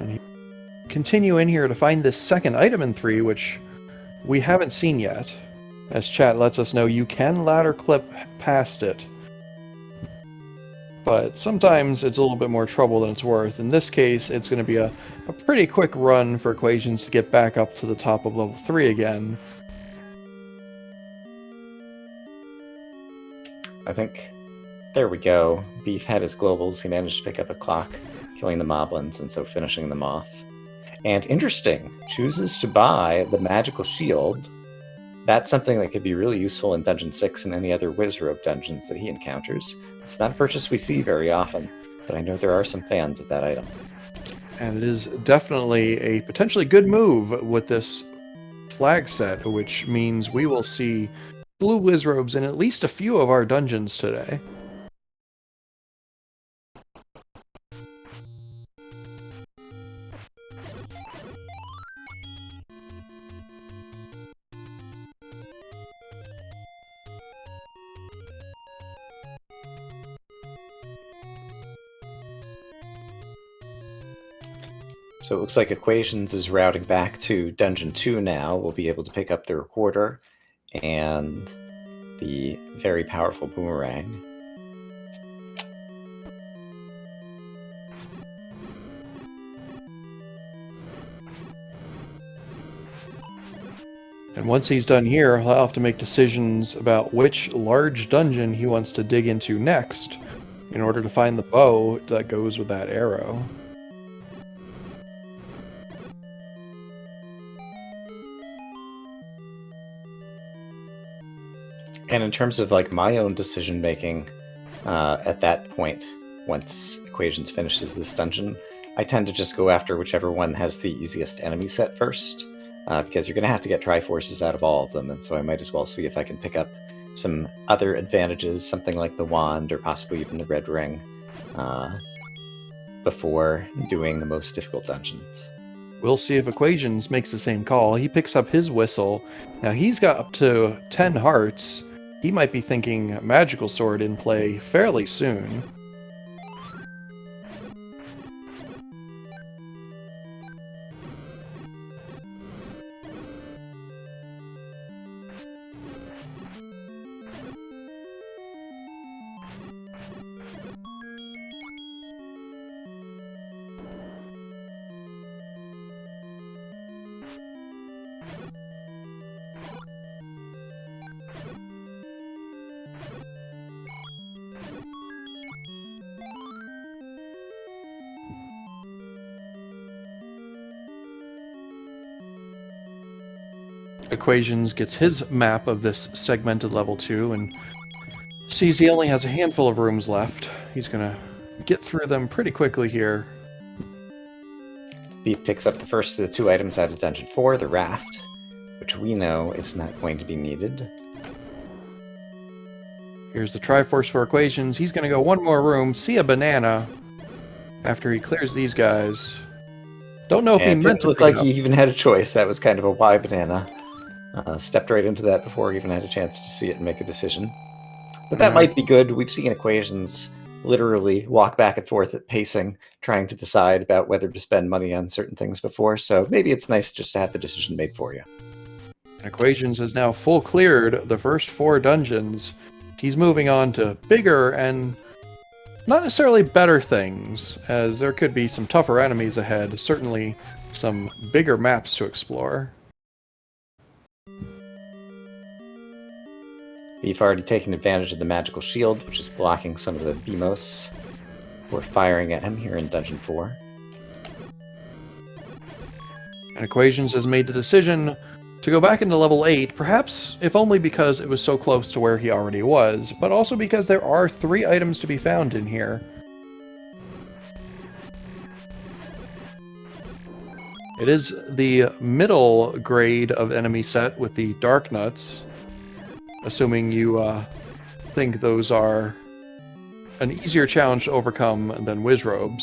And continue in here to find this second item in 3, which we haven't seen yet. As chat lets us know, you can ladder clip past it. but sometimes it's a little bit more trouble than it's worth. In this case, it's going to be a pretty quick run for Equations to get back up to the top of level 3 again. I think, there we go. Beef had his globals, he managed to pick up a clock, killing the moblins, and so finishing them off. And interesting, chooses to buy the magical shield. That's something that could be really useful in Dungeon 6 and any other Wizrobe dungeons that he encounters. It's not a purchase we see very often, but I know there are some fans of that item. And it is definitely a potentially good move with this flag set, which means we will see blue Wizrobes in at least a few of our dungeons today. So it looks like Equations is routing back to Dungeon 2 now. We'll be able to pick up the Recorder and the very powerful Boomerang. And once he's done here, he'll have to make decisions about which large dungeon he wants to dig into next in order to find the bow that goes with that arrow. And in terms of like my own decision making, at that point, once Equations finishes this dungeon, I tend to just go after whichever one has the easiest enemy set first, because you're going to have to get Triforces out of all of them, and so I might as well see if I can pick up some other advantages, something like the wand or possibly even the red ring, before doing the most difficult dungeons. We'll see if Equations makes the same call. He picks up his whistle. Now he's got up to 10 hearts. He might be thinking Magical Sword in play fairly soon. Equations gets his map of this segmented level 2 and sees he only has a handful of rooms left. He's gonna get through them pretty quickly here. Beef picks up the first of the 2 items out of Dungeon 4, the raft, which we know is not going to be needed. Here's the Triforce for Equations. He's gonna go one more room, see a banana after he clears these guys. Don't know if he And it meant didn't to look pick it like up. he even had a choice. That was kind of a why banana. Stepped right into that before he even had a chance to see it and make a decision. But that might be good. We've seen Equations literally walk back and forth at pacing, trying to decide about whether to spend money on certain things before, so maybe it's nice just to have the decision made for you. Equations has now full cleared the first 4 dungeons. He's moving on to bigger and not necessarily better things, as there could be some tougher enemies ahead, certainly some bigger maps to explore. We've already taken advantage of the magical shield, which is blocking some of the Beamos who are firing at him here in Dungeon 4. And Equations has made the decision to go back into level 8, perhaps if only because it was so close to where he already was, but also because there are 3 items to be found in here. It is the middle grade of enemy set with the Dark Nuts, assuming you think those are an easier challenge to overcome than Wizrobes.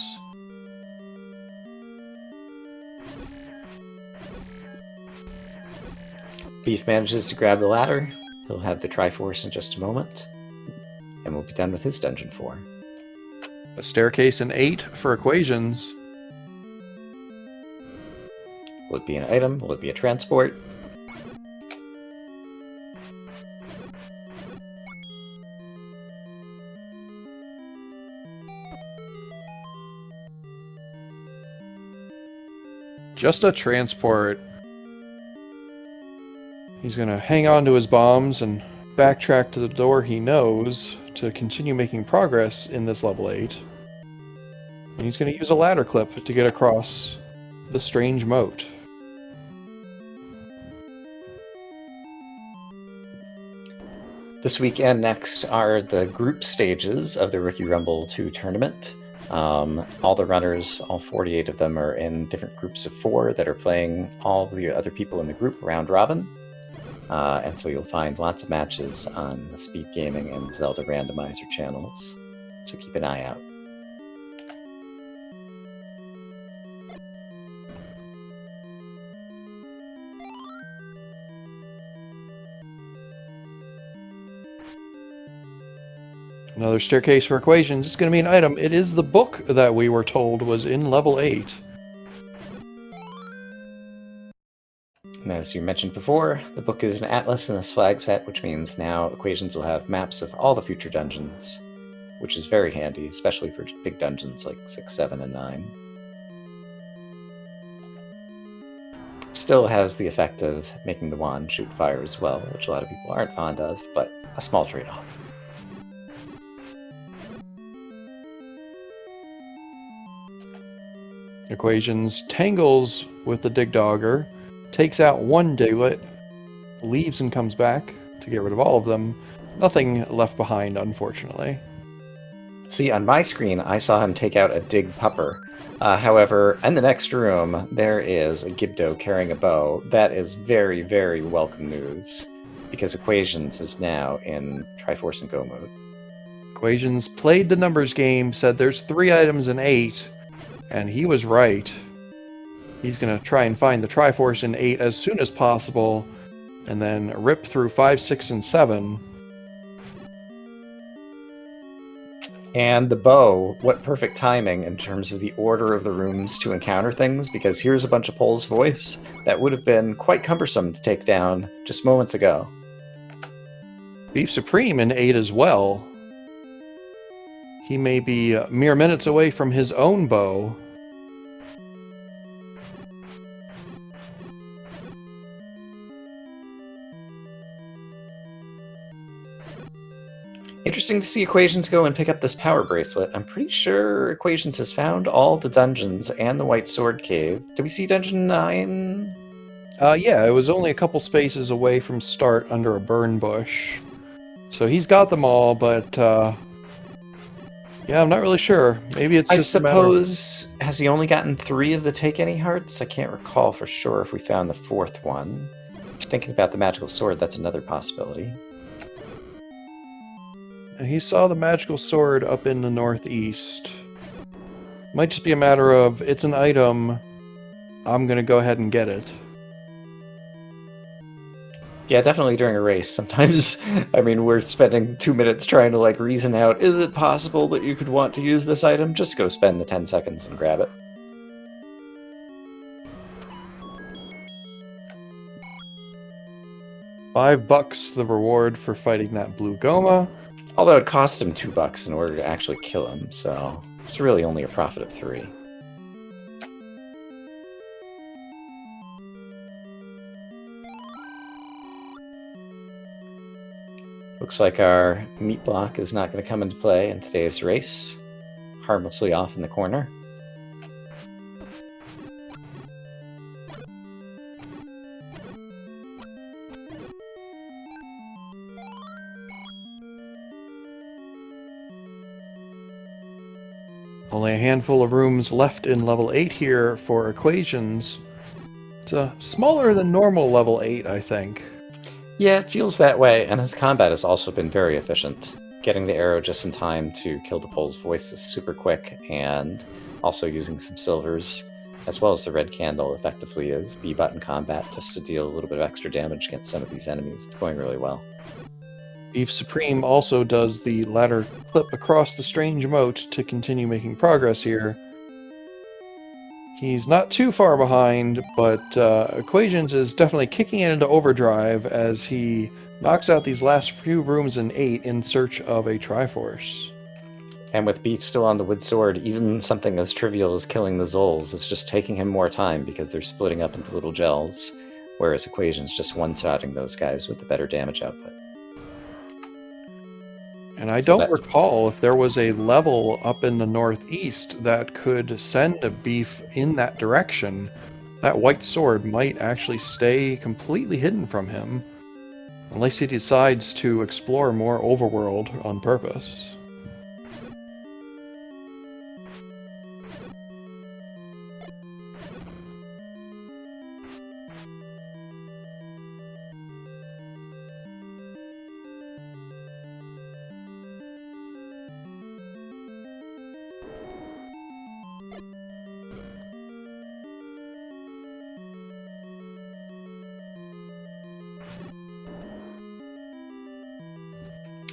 Beef manages to grab the ladder. He'll have the Triforce in just a moment, and we'll be done with his Dungeon 4. A staircase in 8 for Equations. Will it be an item? Will it be a transport? Just a transport. He's going to hang on to his bombs and backtrack to the door he knows to continue making progress in this level 8. And he's going to use a ladder clip to get across the strange moat. This weekend next are the group stages of the Rookie Rumble 2 tournament. All the runners, all 48 of them, are in different groups of 4 that are playing all of the other people in the group round robin. And so you'll find lots of matches on the SpeedGaming and Zelda Randomizer channels. So keep an eye out. Another staircase for equations. It's going to be an item. It is the book that we were told was in level 8. And as you mentioned before, the book is an atlas in this flag set, which means now equations will have maps of all the future dungeons, which is very handy, especially for big dungeons like 6, 7, and 9. It still has the effect of making the wand shoot fire as well, which a lot of people aren't fond of, but a small trade-off. Equations tangles with the Dig Dogger, takes out one Diglet, leaves and comes back to get rid of all of them. Nothing left behind, unfortunately. See, on my screen, I saw him take out a Dig Pupper. However, in the next room, there is a Gibdo carrying a bow. That is very, very welcome news, because Equations is now in Triforce and Go mode. Equations played the numbers game, said there's 3 items in 8, and he was right. He's going to try and find the Triforce in 8 as soon as possible, and then rip through 5, 6, and 7. And the bow, what perfect timing in terms of the order of the rooms to encounter things, because here's a bunch of Pole's voice that would have been quite cumbersome to take down just moments ago. Beef Supreme in 8 as well. He may be mere minutes away from his own bow. Interesting to see Equations go and pick up this power bracelet. I'm pretty sure Equations has found all the dungeons and the White Sword Cave. Do we see Dungeon 9? Yeah, it was only a couple spaces away from start under a burn bush. So he's got them all, but yeah, I'm not really sure. Maybe it's just I suppose, has he only gotten 3 of the Take Any Hearts? I can't recall for sure if we found the 4th one. Thinking about the magical sword, that's another possibility. He saw the magical sword up in the northeast. Might just be a matter of, it's an item, I'm gonna go ahead and get it. Yeah, definitely during a race. Sometimes, I mean, we're spending 2 minutes trying to, like, reason out, is it possible that you could want to use this item? Just go spend the 10 seconds and grab it. $5 the reward for fighting that blue Goma. Although it cost him $2 in order to actually kill him, so it's really only a profit of 3. Looks like our meat block is not going to come into play in today's race. Harmlessly off in the corner. Only a handful of rooms left in level 8 here for Equations. It's smaller than normal level 8, I think. Yeah, it feels that way, and his combat has also been very efficient. Getting the arrow just in time to kill the Pole's voice is super quick, and also using some silvers, as well as the red candle, effectively as B-button combat just to deal a little bit of extra damage against some of these enemies. It's going really well. Beef Supreme also does the ladder clip across the strange moat to continue making progress here. He's not too far behind, but Equations is definitely kicking it into overdrive as he knocks out these last few rooms in 8 in search of a Triforce. And with Beef still on the wood sword, even something as trivial as killing the Zols is just taking him more time because they're splitting up into little gels, whereas Equation's just one-shotting those guys with the better damage output. And I don't recall if there was a level up in the northeast that could send a Beef in that direction. That white sword might actually stay completely hidden from him, unless he decides to explore more overworld on purpose.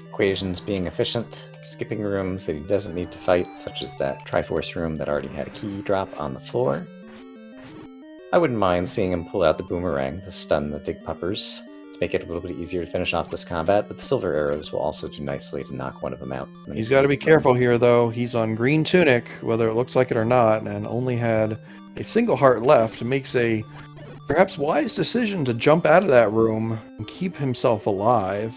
Equations being efficient, skipping rooms that he doesn't need to fight, such as that Triforce room that already had a key drop on the floor. I wouldn't mind seeing him pull out the boomerang to stun the Dig Puppers, to make it a little bit easier to finish off this combat, but the silver arrows will also do nicely to knock one of them out. He's got to be careful here, though. He's on green tunic, whether it looks like it or not, and only had a single heart left. Makes a perhaps wise decision to jump out of that room and keep himself alive.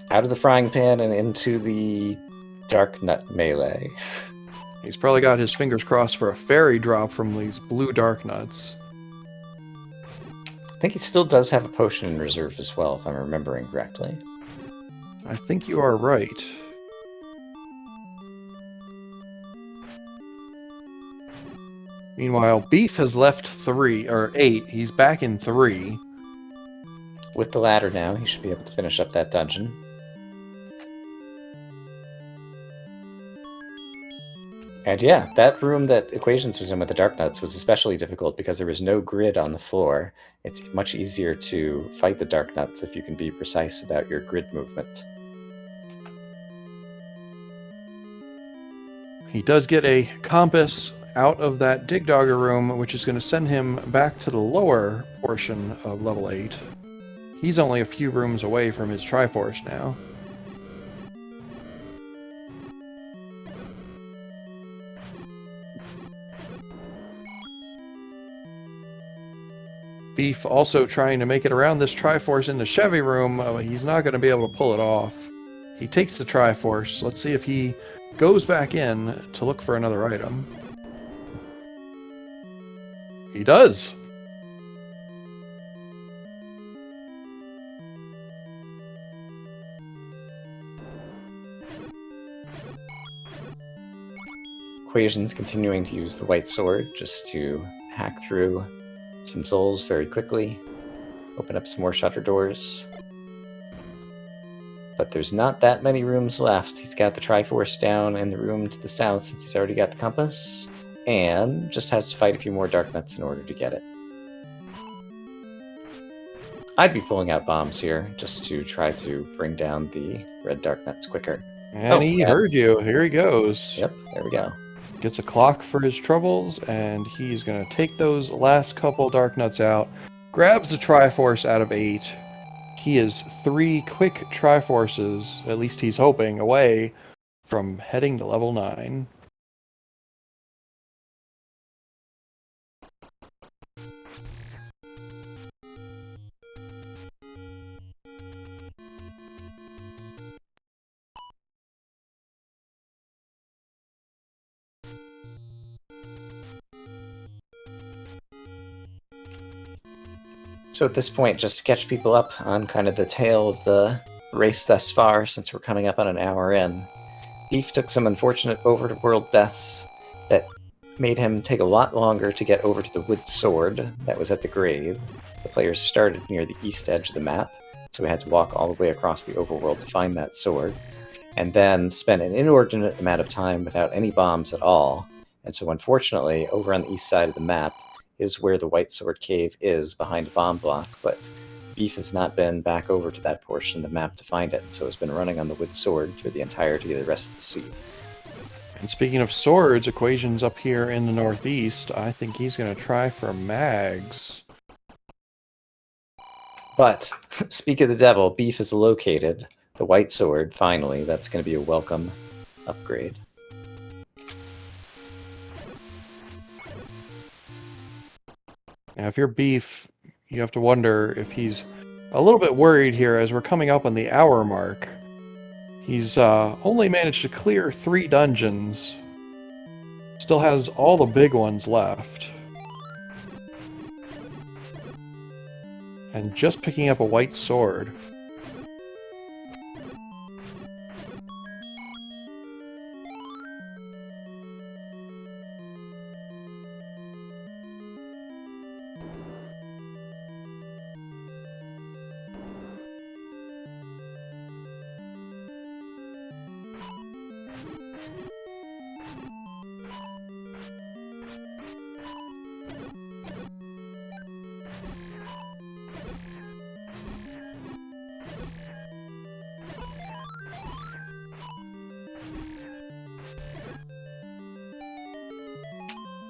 Out of the frying pan and into the Dark Nut melee. He's probably got his fingers crossed for a fairy drop from these blue Dark Nuts. I think he still does have a potion in reserve as well, if I'm remembering correctly. I think you are right. Meanwhile, Beef has left 8. He's back in 3. With the ladder now, he should be able to finish up that dungeon. And yeah, that room that Equations was in with the Dark Nuts was especially difficult because there was no grid on the floor. It's much easier to fight the Dark Nuts if you can be precise about your grid movement. He does get a compass out of that Dig Dogger room, which is going to send him back to the lower portion of level 8. He's only a few rooms away from his Triforce now. Beef also trying to make it around this Triforce in the Chevy room. He's not going to be able to pull it off. He takes the Triforce. Let's see if he goes back in to look for another item. He does. Equations continuing to use the white sword just to hack through some souls very quickly, open up some more shutter doors. But there's not that many rooms left. He's got the Triforce down in the room to the south since he's already got the compass, and just has to fight a few more Dark Nuts in order to get it. I'd be pulling out bombs here just to try to bring down the red Dark Nuts quicker. And he heard you. Here he goes. Yep, there we go. Gets a clock for his troubles, and he's going to take those last couple Dark Nuts out. Grabs the Triforce out of 8. He is 3 quick Triforces, at least he's hoping, away from heading to level 9. So at this point, just to catch people up on kind of the tail of the race thus far, since we're coming up on an hour in, Beef took some unfortunate overworld deaths that made him take a lot longer to get over to the wood sword that was at the grave. The players started near the east edge of the map, so we had to walk all the way across the overworld to find that sword, and then spent an inordinate amount of time without any bombs at all. And so unfortunately, over on the east side of the map is where the White Sword Cave is, behind a bomb block, but Beef has not been back over to that portion of the map to find it, so has been running on the wood sword for the entirety of the rest of the sea. And speaking of swords, Equations up here in the northeast, I think he's going to try for mags. But, speak of the devil, Beef has located the White Sword, finally. That's going to be a welcome upgrade. Now, if you're Beef, you have to wonder if he's a little bit worried here as we're coming up on the hour mark. He's only managed to clear 3 dungeons. Still has all the big ones left. And just picking up a white sword.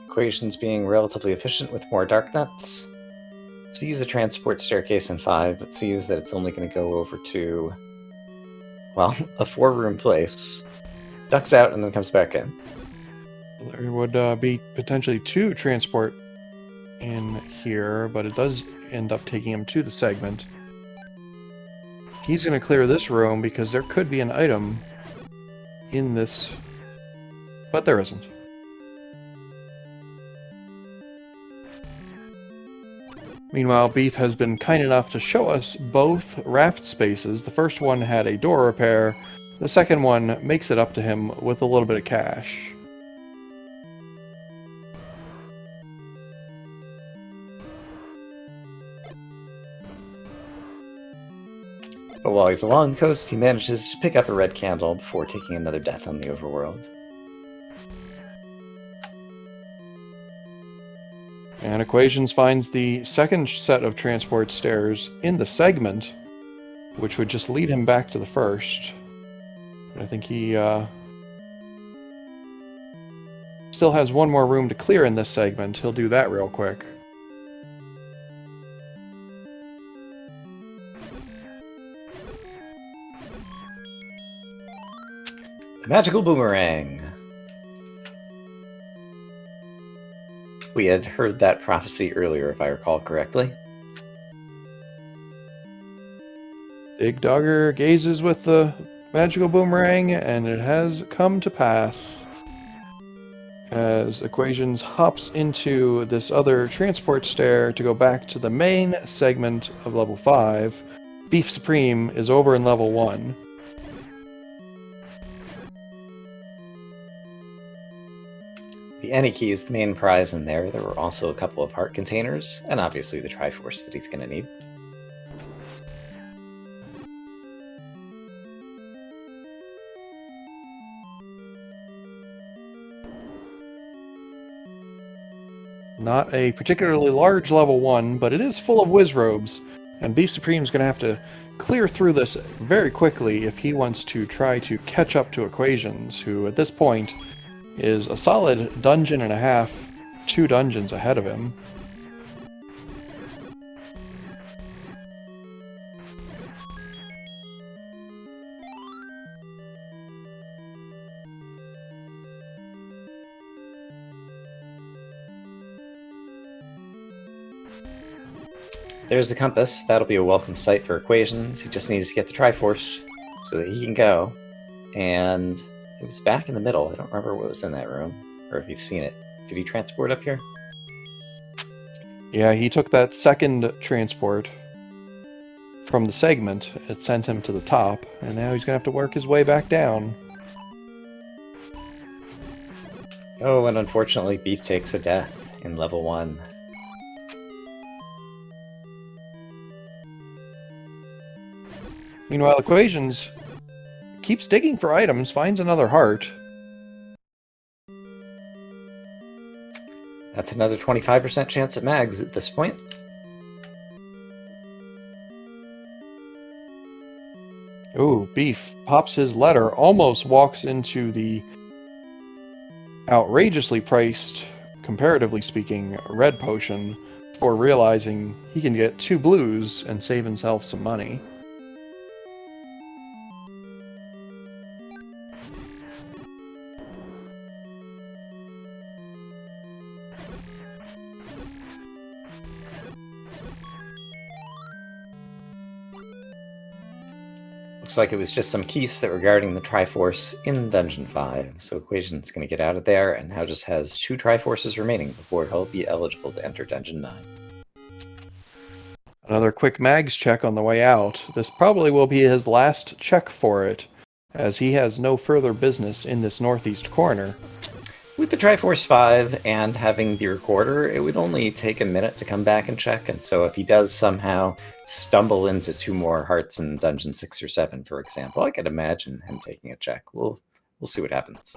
Equations being relatively efficient with more dark nuts. Sees a transport staircase in 5, but sees that it's only going to go over to, well, a 4-room place. Ducks out and then comes back in. There would be potentially 2 transport in here, but it does end up taking him to the segment. He's going to clear this room because there could be an item in this, but there isn't. Meanwhile, Beef has been kind enough to show us both raft spaces. The first one had a door repair. The second one makes it up to him with a little bit of cash. But while he's along the coast, he manages to pick up a red candle before taking another death on the overworld. And Equations finds the second set of transport stairs in the segment, which would just lead him back to the first. I think he still has one more room to clear in this segment. He'll do that real quick. Magical boomerang! We had heard that prophecy earlier, if I recall correctly. Big Dogger gazes with the magical boomerang, and it has come to pass. As Equations hops into this other transport stair to go back to the main segment of level 5, Beef Supreme is over in level 1. The Any key is the main prize in there. There were also a couple of heart containers, and obviously the Triforce that he's going to need. Not a particularly large level 1, but it is full of whiz robes, and Beef Supreme's going to have to clear through this very quickly if he wants to try to catch up to Equations, who at this point is a solid dungeon and a half, 2 dungeons ahead of him. There's the compass. That'll be a welcome sight for Equations. He just needs to get the Triforce so that he can go. And it was back in the middle. I don't remember what was in that room, or if he's seen it. Did he transport up here? Yeah, he took that second transport from the segment. It sent him to the top, and now he's going to have to work his way back down. Oh, and unfortunately, Beef takes a death in level 1. Meanwhile, Equations keeps digging for items, finds another heart. That's another 25% chance at mags at this point. Ooh, Beef pops his letter, almost walks into the outrageously priced, comparatively speaking, red potion before realizing he can get 2 blues and save himself some money. Looks like it was just some keys that were guarding the Triforce in Dungeon 5, so Equation's going to get out of there and now just has 2 Triforces remaining before he'll be eligible to enter Dungeon 9. Another quick mags check on the way out. This probably will be his last check for it, as he has no further business in this northeast corner. With the Triforce 5 and having the recorder, it would only take a minute to come back and check, and so if he does somehow stumble into 2 more hearts in Dungeon 6 or 7, for example, I could imagine him taking a check. We'll see what happens.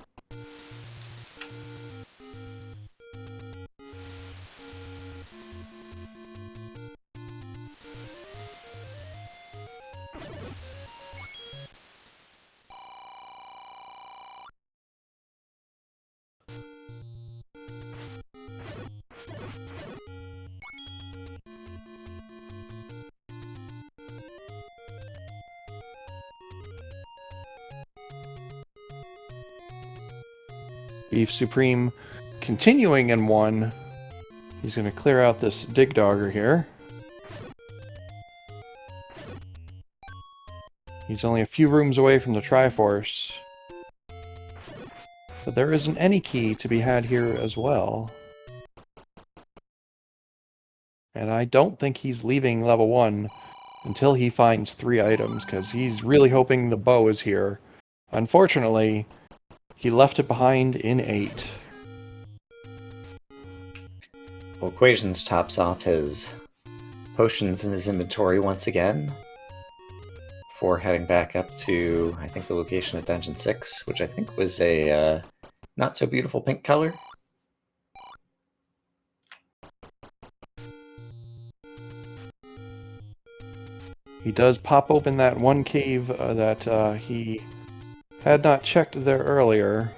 Beef Supreme continuing in 1. He's going to clear out this Dig Dogger here. He's only a few rooms away from the Triforce. But there isn't any key to be had here as well. And I don't think he's leaving level 1 until he finds 3 items, because he's really hoping the bow is here. Unfortunately, he left it behind in 8. Well, Equations tops off his potions in his inventory once again before heading back up to, I think, the location of Dungeon 6, which I think was a not-so-beautiful pink color. He does pop open that one cave that he had not checked there earlier.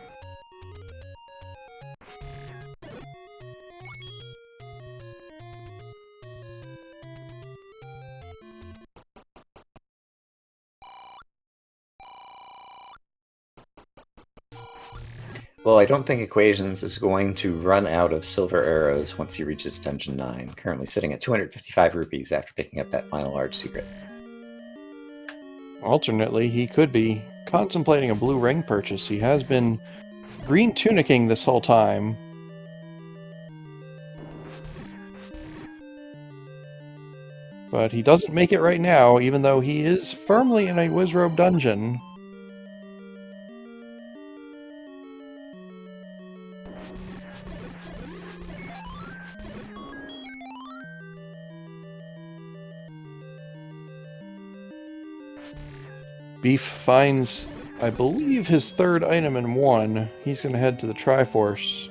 Well, I don't think Equations is going to run out of silver arrows once he reaches Dungeon 9, currently sitting at 255 rupees after picking up that final large secret. Alternately, he could be contemplating a blue ring purchase. He has been green tunicking this whole time. But he doesn't make it right now, even though he is firmly in a Wizrobe dungeon. Beef finds, I believe, his 3rd item in 1. He's going to head to the Triforce.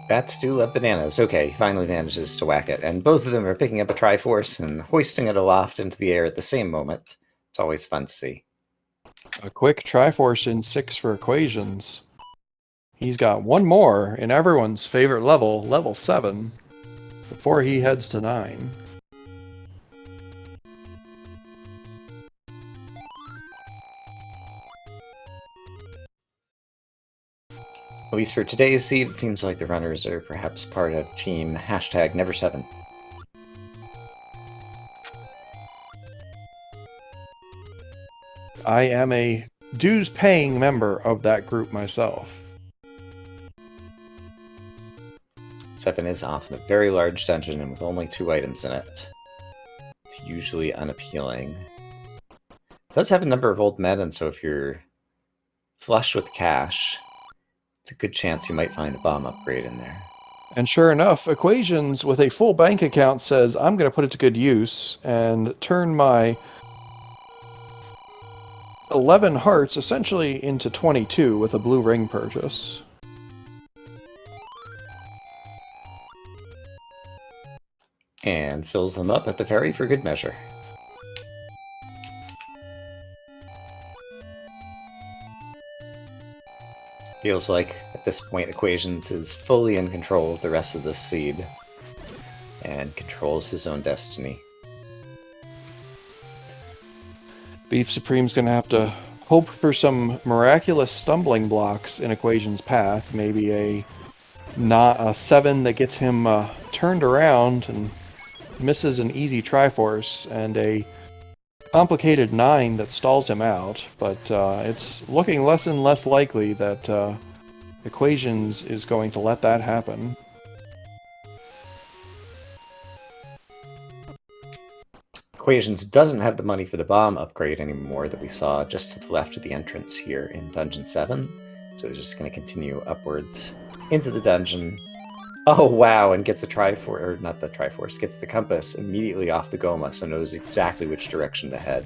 Bats do love bananas. Okay, he finally manages to whack it, and both of them are picking up a Triforce and hoisting it aloft into the air at the same moment. It's always fun to see. A quick Triforce in 6 for Equations. He's got 1 more in everyone's favorite level, level 7, before he heads to 9. At least for today's seed, it seems like the runners are perhaps part of team #Never7. I am a dues-paying member of that group myself. 7 is often a very large dungeon, and with only 2 items in it, it's usually unappealing. It does have a number of old men, and so if you're flush with cash, it's a good chance you might find a bomb upgrade in there. And sure enough, Equations with a full bank account says, I'm going to put it to good use and turn my 11 hearts essentially into 22 with a blue ring purchase. And fills them up at the ferry for good measure. Feels like, at this point, Equations is fully in control of the rest of this seed, and controls his own destiny. Beef Supreme's going to have to hope for some miraculous stumbling blocks in Equation's path. Maybe a 7 that gets him turned around and misses an easy Triforce, and a complicated 9 that stalls him out. But it's looking less and less likely that Equations is going to let that happen. Equations doesn't have the money for the bomb upgrade anymore that we saw just to the left of the entrance here in Dungeon 7. So he's just going to continue upwards into the dungeon. Oh, wow, and gets the Triforce, or not the Triforce, gets the compass immediately off the Goma, so knows exactly which direction to head.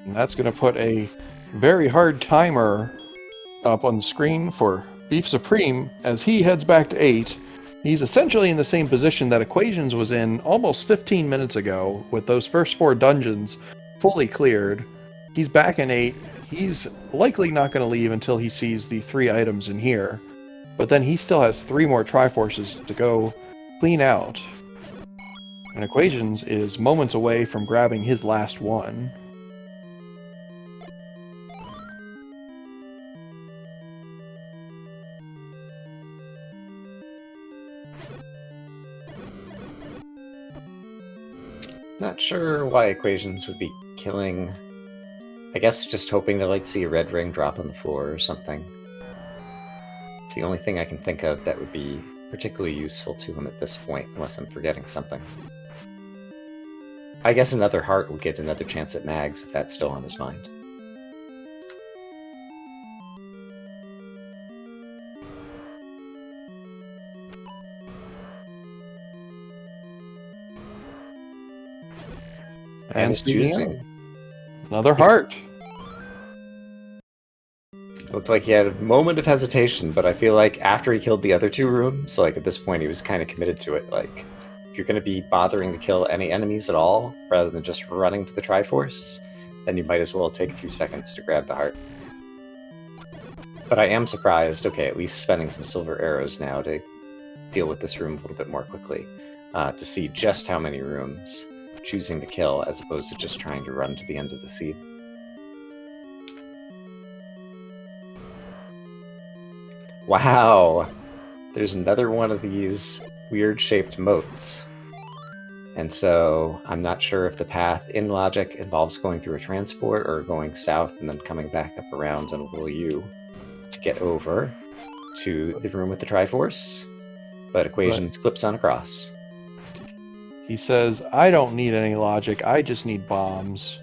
And that's going to put a very hard timer up on the screen for Beef Supreme as he heads back to 8. He's essentially in the same position that Equations was in almost 15 minutes ago, with those first 4 dungeons fully cleared. He's back in 8. He's likely not going to leave until he sees the 3 items in here. But then he still has 3 more Triforces to go clean out. And Equations is moments away from grabbing his last one. Not sure why Equations would be killing. I guess just hoping to see a red ring drop on the floor or something. It's the only thing I can think of that would be particularly useful to him at this point, unless I'm forgetting something. I guess another heart would get another chance at Mags if that's still on his mind. And it's choosing another heart. Looked like he had a moment of hesitation, but I feel like after he killed the other 2 rooms, at this point he was kind of committed to it. If you're going to be bothering to kill any enemies at all, rather than just running for the Triforce, then you might as well take a few seconds to grab the heart. But I am surprised, at least spending some silver arrows now to deal with this room a little bit more quickly, to see just how many rooms choosing to kill as opposed to just trying to run to the end of the seed. Wow! There's another one of these weird-shaped moats. And so I'm not sure if the path in logic involves going through a transport or going south and then coming back up around in a little U to get over to the room with the Triforce. But Equations clips on across. He says, I don't need any logic, I just need bombs.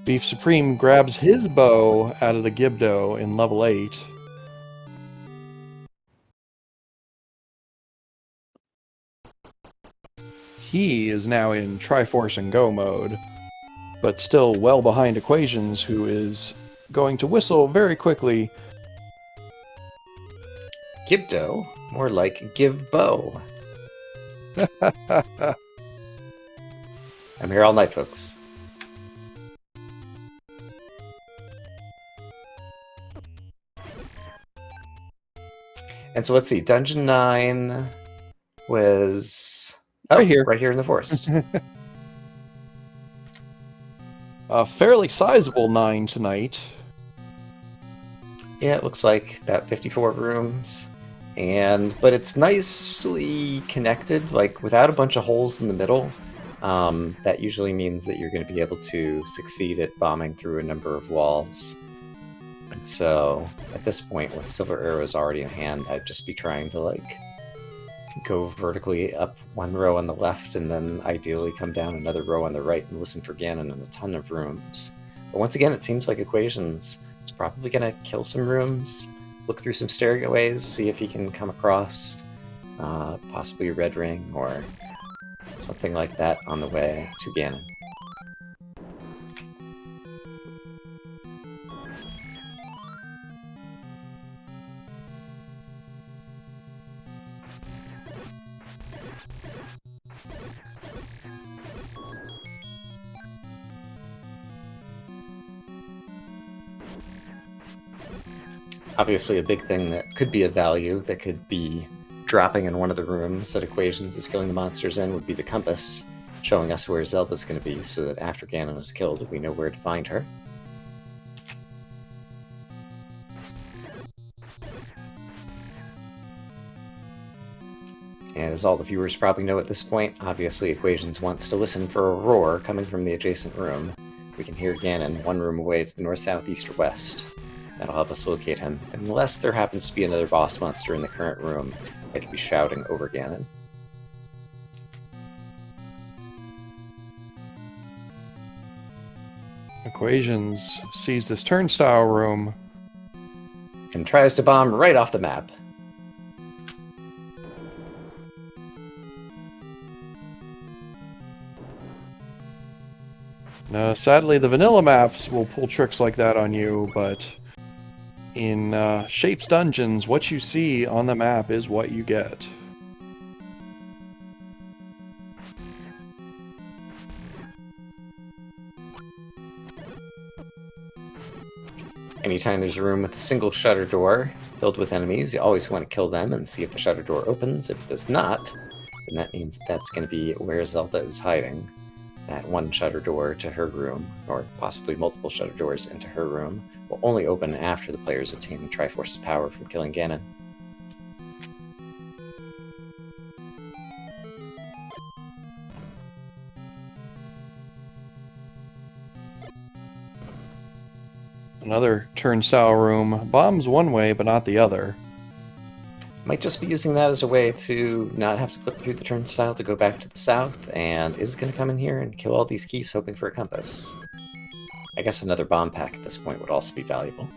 Beef Supreme grabs his bow out of the Gibdo in level 8. He is now in Triforce and Go mode, but still well behind Equations, who is going to whistle very quickly. Gibdo? More like give bow. I'm here all night, folks. And so let's see, Dungeon 9 was... Right here. Right here in the forest. A fairly sizable 9 tonight. Yeah, it looks like about 54 rooms. But it's nicely connected, without a bunch of holes in the middle. That usually means that you're going to be able to succeed at bombing through a number of walls. And so, at this point, with silver arrows already in hand, I'd just be trying to, go vertically up one row on the left, and then ideally come down another row on the right and listen for Ganon in a ton of rooms. But once again, it seems like Equations is probably going to kill some rooms, look through some stairways, see if he can come across possibly a red ring or something like that on the way to Ganon. Obviously, a big thing that could be of value, that could be dropping in one of the rooms that Equations is killing the monsters in, would be the compass, showing us where Zelda's going to be, so that after Ganon is killed, we know where to find her. And as all the viewers probably know at this point, obviously Equations wants to listen for a roar coming from the adjacent room. We can hear Ganon one room away to the north, south, east, or west. That'll help us locate him, unless there happens to be another boss monster in the current room that could be shouting over Ganon. Equations sees this turnstile room and tries to bomb right off the map. Sadly, the vanilla maps will pull tricks like that on you, but in Shapes Dungeons, what you see on the map is what you get. Anytime there's a room with a single shutter door filled with enemies, you always want to kill them and see if the shutter door opens. If it does not, then that means that's going to be where Zelda is hiding. That one shutter door to her room, or possibly multiple shutter doors into her room, will only open after the players obtain the Triforce's power from killing Ganon. Another turnstile room bombs one way, but not the other. Might just be using that as a way to not have to clip through the turnstile to go back to the south, and is going to come in here and kill all these keys hoping for a compass. I guess another bomb pack at this point would also be valuable.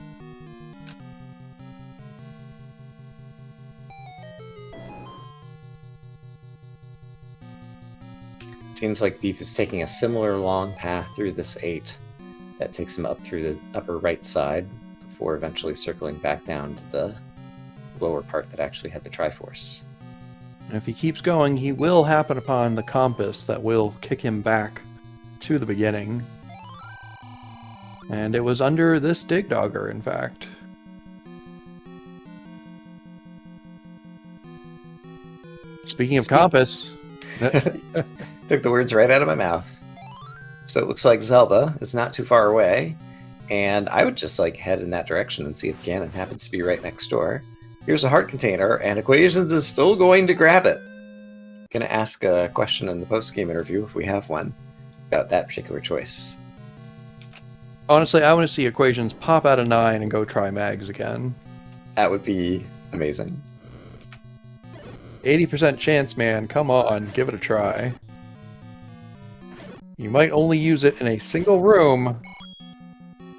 It seems like Beef is taking a similar long path through this 8 that takes him up through the upper right side before eventually circling back down to the lower part that actually had the Triforce. And if he keeps going, he will happen upon the compass that will kick him back to the beginning. And it was under this Dig Dogger, in fact. Speaking of compass... Took the words right out of my mouth. So it looks like Zelda is not too far away, and I would just head in that direction and see if Ganon happens to be right next door. Here's a heart container, and Equations is still going to grab it. Gonna ask a question in the post-game interview, if we have one, about that particular choice. Honestly, I want to see Equations pop out of 9 and go try mags again. That would be amazing. 80% chance, man. Come on, give it a try. You might only use it in a single room,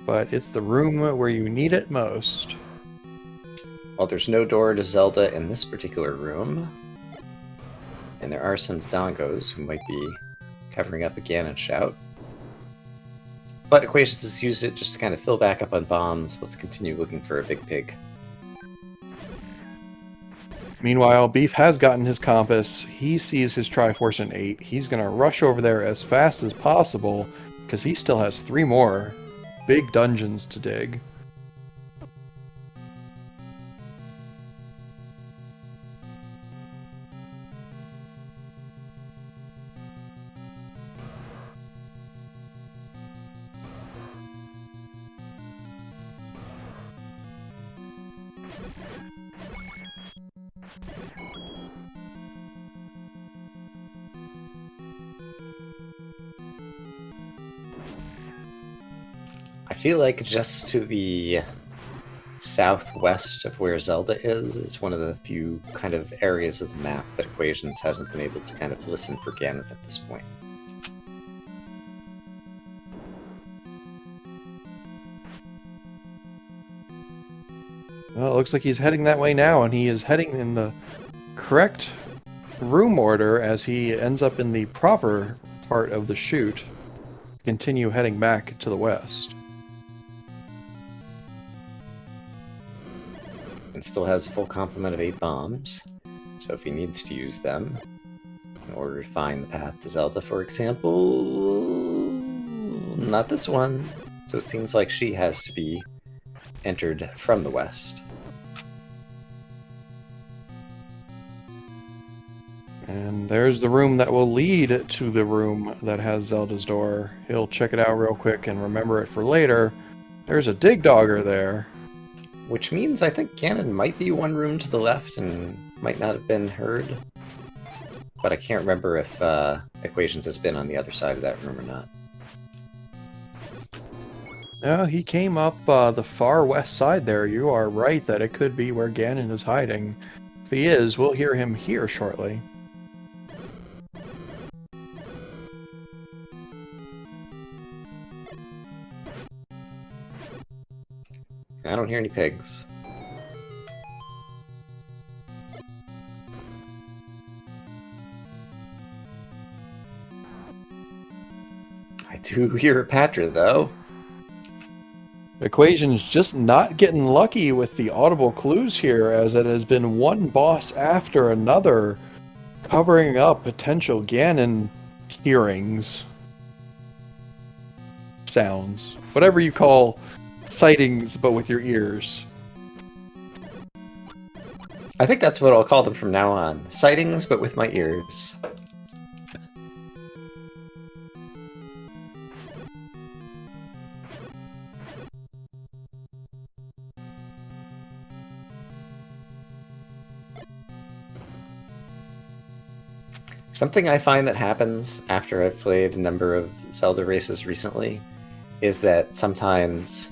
but it's the room where you need it most. Well, there's no door to Zelda in this particular room, and there are some Dongos who might be covering up a Ganon shout. But Equations has used it just to kind of fill back up on bombs. Let's continue looking for a big pig. Meanwhile, Beef has gotten his compass. He sees his Triforce in 8. He's going to rush over there as fast as possible because he still has 3 more big dungeons to dig. I feel like just to the southwest of where Zelda is one of the few kind of areas of the map that Equations hasn't been able to kind of listen for Ganon at this point. Well, it looks like he's heading that way now, and he is heading in the correct room order as he ends up in the proper part of the chute. Continue heading back to the west. And still has a full complement of 8 bombs, so if he needs to use them in order to find the path to Zelda, for example, not this one. So it seems like she has to be entered from the west. And there's the room that will lead to the room that has Zelda's door. He'll check it out real quick and remember it for later. There's a dig dogger there. Which means I think Ganon might be one room to the left and might not have been heard. But I can't remember if Equations has been on the other side of that room or not. No, he came up the far west side there. You are right that it could be where Ganon is hiding. If he is, we'll hear him here shortly. I don't hear any pigs. I do hear a Patra, though. Equation's just not getting lucky with the audible clues here, as it has been one boss after another, covering up potential Ganon hearings. Sounds. Whatever you call sightings, but with your ears. I think that's what I'll call them from now on. Sightings, but with my ears. Something I find that happens after I've played a number of Zelda races recently is that sometimes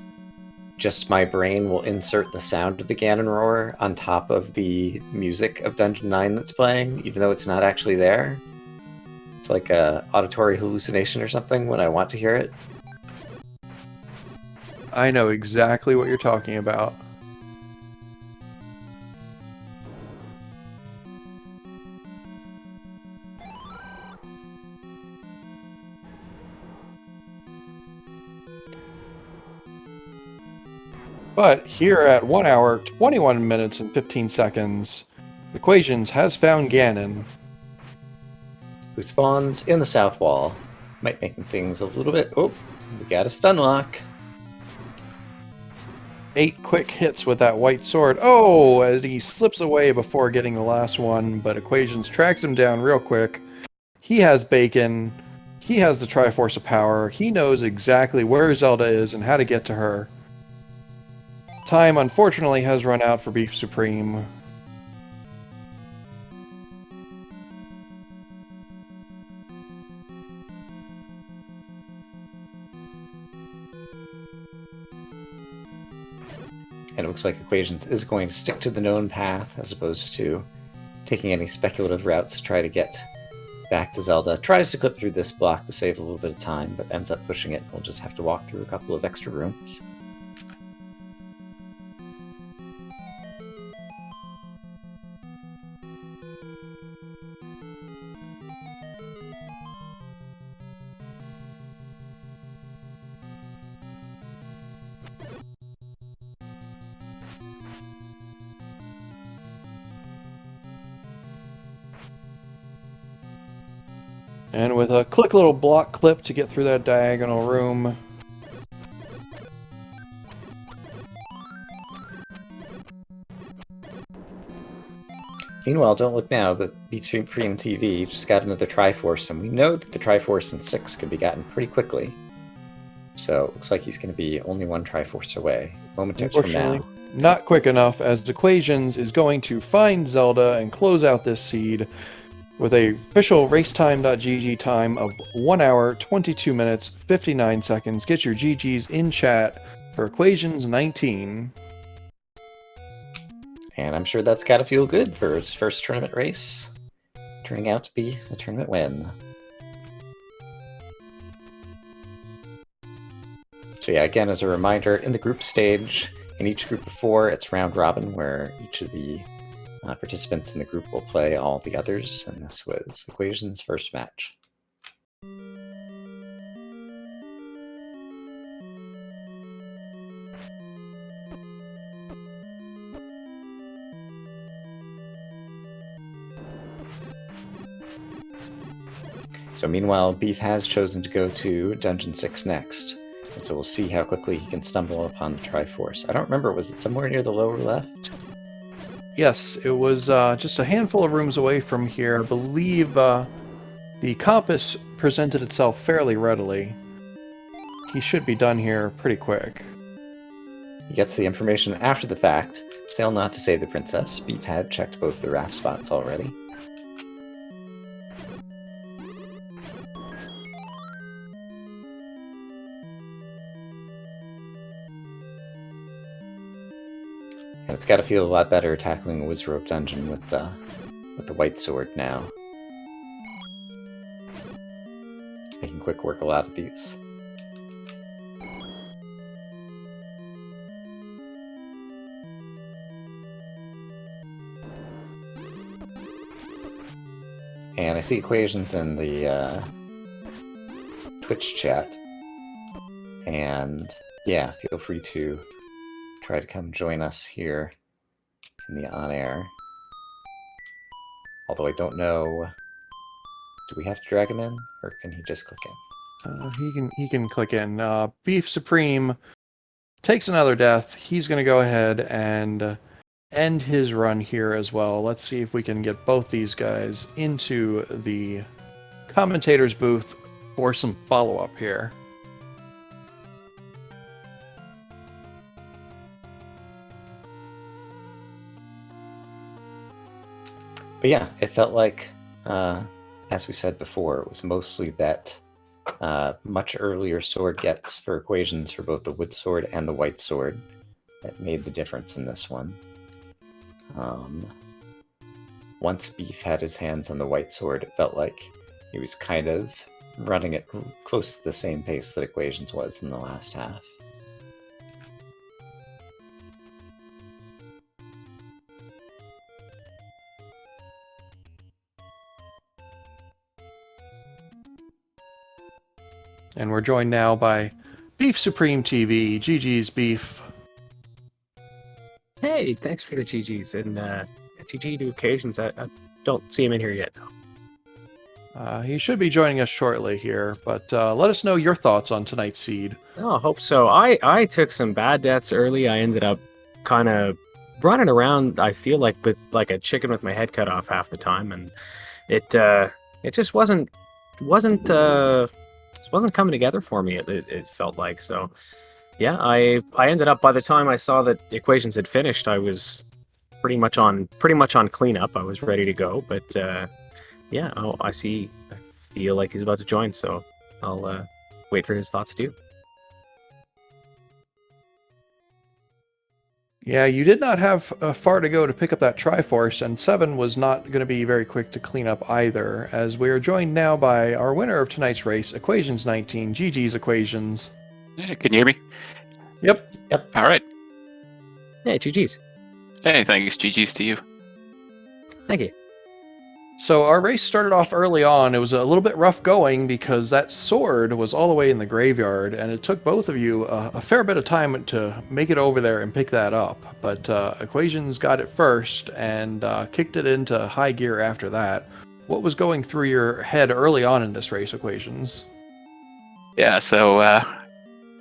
just my brain will insert the sound of the Ganon roar on top of the music of Dungeon 9 that's playing, even though it's not actually there. It's like a auditory hallucination or something when I want to hear it. I know exactly what you're talking about. But here at 1 hour, 21 minutes, and 15 seconds, Equations has found Ganon. Who spawns in the south wall. Might make things a little bit... Oh, we got a stun lock. 8 quick hits with that white sword. Oh, as he slips away before getting the last one, but Equations tracks him down real quick. He has bacon. He has the Triforce of Power. He knows exactly where Zelda is and how to get to her. Time, unfortunately, has run out for Beef Supreme. And it looks like Equations is going to stick to the known path as opposed to taking any speculative routes to try to get back to Zelda. Tries to clip through this block to save a little bit of time, but ends up pushing it. We'll just have to walk through a couple of extra rooms. And with a quick little block clip to get through that diagonal room. Meanwhile, don't look now, but beefsupremetv just got another Triforce, and we know that the Triforce in 6 can be gotten pretty quickly. So it looks like he's going to be only one Triforce away. Moments from now. Not quick enough, as Equations is going to find Zelda and close out this seed with a official racetime.gg time of 1 hour, 22 minutes, 59 seconds. Get your GGs in chat for Equations19. And I'm sure that's got to feel good for his first tournament race, turning out to be a tournament win. So yeah, again, as a reminder, in the group stage, in each group of 4, it's round robin, where each of the participants in the group will play all the others, and this was Equations' first match. So meanwhile, Beef has chosen to go to Dungeon 6 next, and so we'll see how quickly he can stumble upon the Triforce. I don't remember, was it somewhere near the lower left? Yes, it was just a handful of rooms away from here. I believe the compass presented itself fairly readily. He should be done here pretty quick. He gets the information after the fact. Sail not to save the princess. Beef had checked both the raft spots already. And it's got to feel a lot better tackling a Wiz Rope dungeon with the white sword now. Making quick work a lot of these. And I see equations in the Twitch chat. And yeah, feel free to try to come join us here in the on-air. Although I don't know, do we have to drag him in, or can he just click in? He can click in. Beef Supreme takes another death. He's going to go ahead and end his run here as well. Let's see if we can get both these guys into the commentator's booth for some follow-up here. But yeah, it felt like, as we said before, it was mostly that much earlier sword gets for equations for both the wood sword and the white sword that made the difference in this one. Once Beef had his hands on the white sword, it felt like he was kind of running at close to the same pace that equations was in the last half. And we're joined now by Beef Supreme TV. GG's Beef. Hey, thanks for the GGs. And GG to occasions. I don't see him in here yet, though. He should be joining us shortly here, but let us know your thoughts on tonight's seed. Oh, I hope so. I took some bad deaths early. I ended up kind of running around, I feel like a chicken with my head cut off half the time, and it just wasn't coming together for me. It felt like. So yeah, I ended up, by the time I saw that equations had finished, I was pretty much on cleanup. I was ready to go, but yeah, I feel like he's about to join, so I'll wait for his thoughts too. Yeah, you did not have far to go to pick up that Triforce, and 7 was not going to be very quick to clean up either, as we are joined now by our winner of tonight's race, equations19. GG's Equations. Hey, can you hear me? Yep. All right. Hey, GG's. Hey, thanks. GG's to you. Thank you. So our race started off early on. It was a little bit rough going because that sword was all the way in the graveyard, and it took both of you a fair bit of time to make it over there and pick that up. But Equations got it first and kicked it into high gear after that. What was going through your head early on in this race, Equations? Yeah, so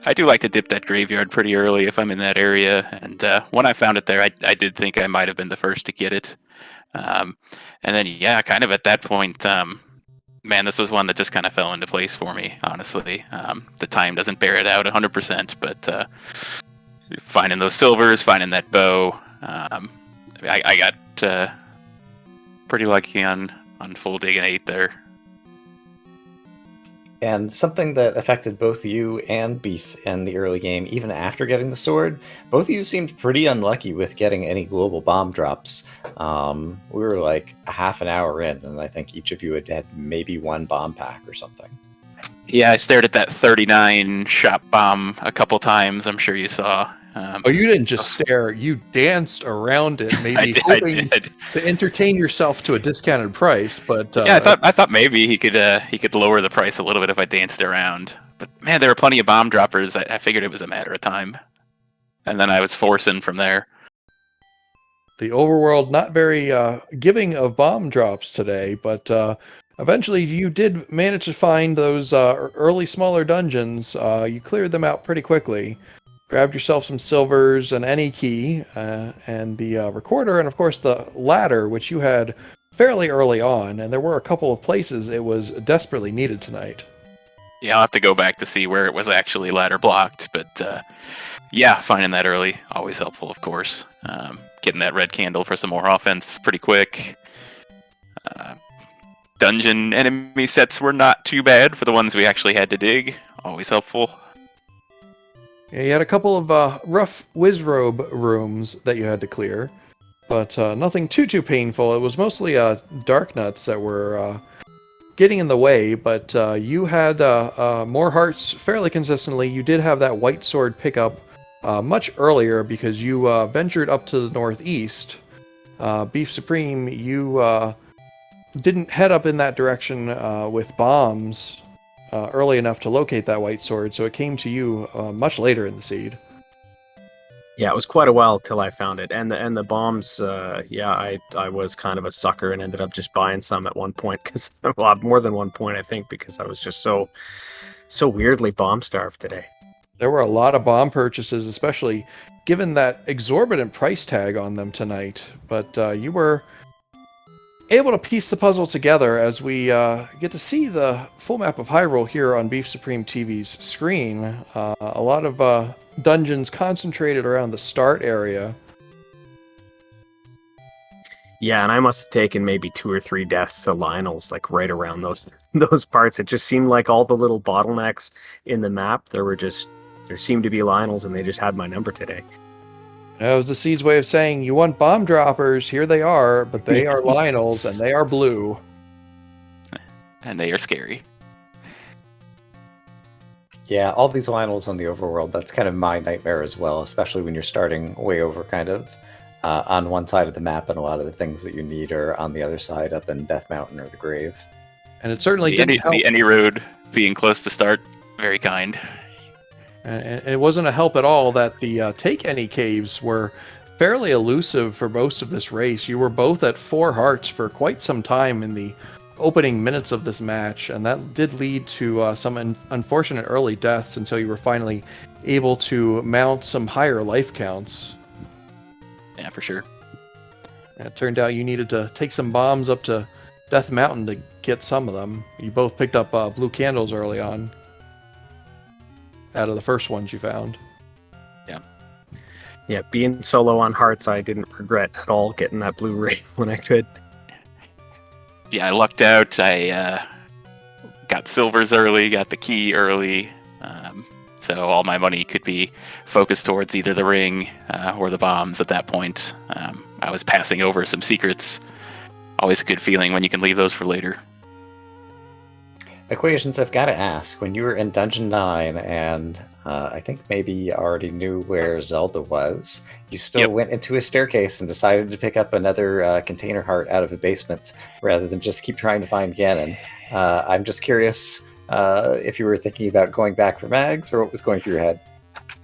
I do like to dip that graveyard pretty early if I'm in that area, and when I found it there, I did think I might have been the first to get it. And then, yeah, kind of at that point, man, this was one that just kind of fell into place for me, honestly. The time doesn't bear it out 100%, but finding those silvers, finding that bow, I got pretty lucky on full dig and 8 there. And something that affected both you and Beef in the early game, even after getting the sword, both of you seemed pretty unlucky with getting any global bomb drops. We were like a half an hour in, and I think each of you had maybe one bomb pack or something. Yeah, I stared at that 39 shop bomb a couple times. I'm sure you saw. Oh, you didn't just stare. You danced around it, maybe hoping to entertain yourself to a discounted price. But yeah, I thought maybe he could lower the price a little bit if I danced around. But man, there were plenty of bomb droppers. I figured it was a matter of time, and then I was forcing from there. The overworld not very giving of bomb drops today, but eventually you did manage to find those early smaller dungeons. You cleared them out pretty quickly. grabbed yourself some silvers, an any key, and the recorder, and of course the ladder, which you had fairly early on, and there were a couple of places it was desperately needed tonight. Yeah, I'll have to go back to see where it was actually ladder blocked, but yeah, finding that early, always helpful, of course. Getting that red candle for some more offense pretty quick. Dungeon enemy sets were not too bad for the ones we actually had to dig. Always helpful. Yeah, you had a couple of rough wizrobe rooms that you had to clear, but nothing too painful. It was mostly dark nuts that were getting in the way, but you had more hearts fairly consistently. You did have that white sword pickup much earlier because you ventured up to the northeast. Beef Supreme, you didn't head up in that direction with bombs early enough to locate that white sword, so it came to you much later in the seed. Yeah, it was quite a while till I found it, and the bombs. I was kind of a sucker and ended up just buying some at one point because more than one point I think because I was just so weirdly bomb starved today. There were a lot of bomb purchases, especially given that exorbitant price tag on them tonight. But you were able to piece the puzzle together as we get to see the full map of Hyrule here on Beef Supreme TV's screen. A lot of dungeons concentrated around the start area. Yeah, and I must have taken maybe 2 or 3 deaths to Lionel's, like right around those parts. It just seemed like all the little bottlenecks in the map, there seemed to be Lionel's, and they just had my number today. That was the seed's way of saying, you want bomb droppers, here they are, but they are Lionel's, and they are blue. And they are scary. Yeah, all these Lionels on the overworld, that's kind of my nightmare as well, especially when you're starting way over kind of on one side of the map and a lot of the things that you need are on the other side up in Death Mountain or the Grave. And it certainly didn't help. The any road being close to start, very kind. And it wasn't a help at all that the take any caves were fairly elusive for most of this race. You were both at 4 hearts for quite some time in the opening minutes of this match, and that did lead to some unfortunate early deaths until you were finally able to mount some higher life counts. Yeah, for sure. And it turned out you needed to take some bombs up to Death Mountain to get some of them. You both picked up blue candles early on, out of the first ones you found. Yeah, being solo on hearts, I didn't regret at all getting that blue ring when I could. Yeah, I lucked out. I got silvers early, got the key early, so all my money could be focused towards either the ring or the bombs at that point. I was passing over some secrets. Always a good feeling when you can leave those for later. Equations, I've got to ask, when you were in Dungeon 9 and I think maybe you already knew where Zelda was, you still went into a staircase and decided to pick up another container heart out of a basement rather than just keep trying to find Ganon. I'm just curious if you were thinking about going back for mags or what was going through your head.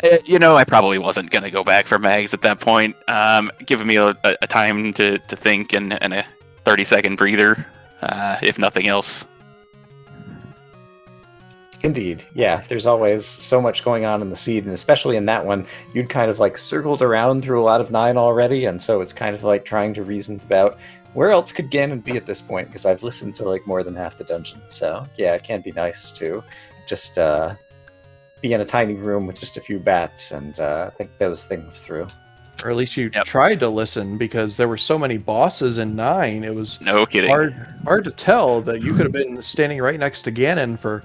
I probably wasn't going to go back for mags at that point. Giving me a time to think and a 30-second breather, if nothing else. Indeed, yeah. There's always so much going on in the seed, and especially in that one, you'd kind of like circled around through a lot of 9 already, and so it's kind of like trying to reason about where else could Ganon be at this point, because I've listened to like more than half the dungeon. So yeah, it can be nice to just be in a tiny room with just a few bats and think those things through. Or at least you tried to listen, because there were so many bosses in 9. It was no kidding. hard to tell that you could have been standing right next to Ganon for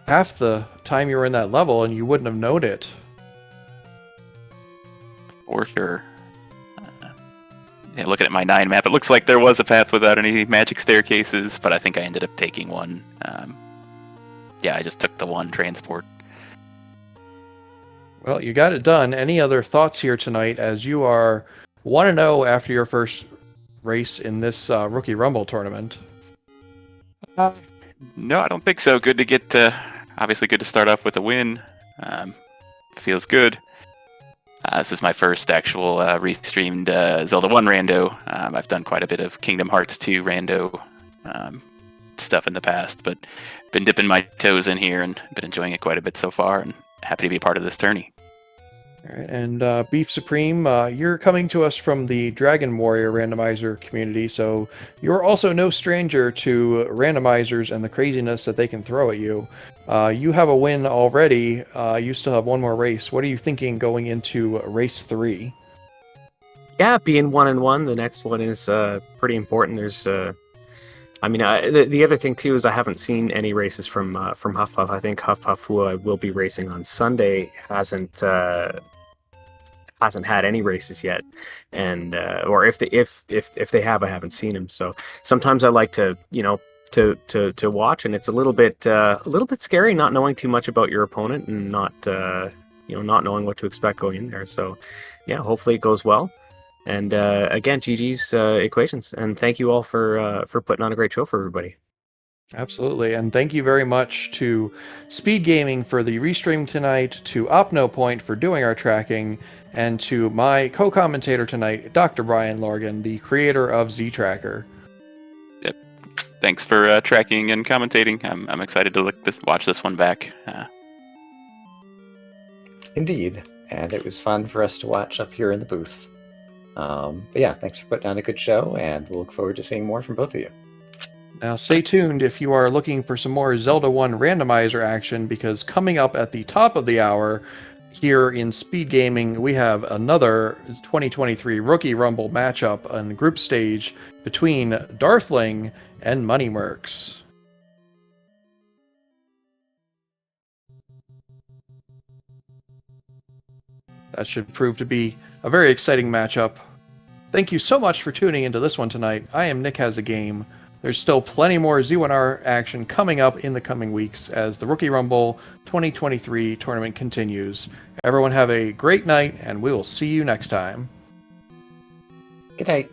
half the time you were in that level, and you wouldn't have known it. For sure. Looking at my 9 map, it looks like there was a path without any magic staircases, but I think I ended up taking one. I just took the one transport. Well, you got it done. Any other thoughts here tonight, as you are 1-0 after your first race in this Rookie Rumble tournament? No, I don't think so. Good to get obviously good to start off with a win. Feels good. This is my first actual restreamed Zelda 1 rando. I've done quite a bit of Kingdom Hearts 2 rando stuff in the past, but been dipping my toes in here and been enjoying it quite a bit so far, and happy to be part of this tourney. All right, and Beef Supreme, you're coming to us from the Dragon Warrior randomizer community, so you're also no stranger to randomizers and the craziness that they can throw at you. You have a win already. You still have one more race. What are you thinking going into race 3? Yeah, being 1-1, the next one is pretty important. There's, the other thing too is I haven't seen any races from Huffpuff. I think Huffpuff, who I will be racing on Sunday, hasn't had any races yet, and or if they have, I haven't seen them. So sometimes I like to to watch, and it's a little bit scary not knowing too much about your opponent and not not knowing what to expect going in there. So yeah, hopefully it goes well. And again, GG's Equations, and thank you all for putting on a great show for everybody. Absolutely, and thank you very much to SpeedGaming for the restream tonight, to OpnoPoint for doing our tracking, and to my co-commentator tonight, Dr. Brian Lorgan, the creator of Z-Tracker. Yep. Thanks for tracking and commentating. I'm excited to watch this one back. Indeed, and it was fun for us to watch up here in the booth. But yeah, thanks for putting on a good show, and we'll look forward to seeing more from both of you. Now stay tuned if you are looking for some more Zelda 1 randomizer action, because coming up at the top of the hour here in SpeedGaming, we have another 2023 Rookie Rumble matchup on the group stage between Darthling and Moneymerks. That should prove to be a very exciting matchup. Thank you so much for tuning into this one tonight. I am Nick Has a Game. There's still plenty more Z1R action coming up in the coming weeks as the Rookie Rumble 2023 tournament continues. Everyone have a great night, and we will see you next time. Good night.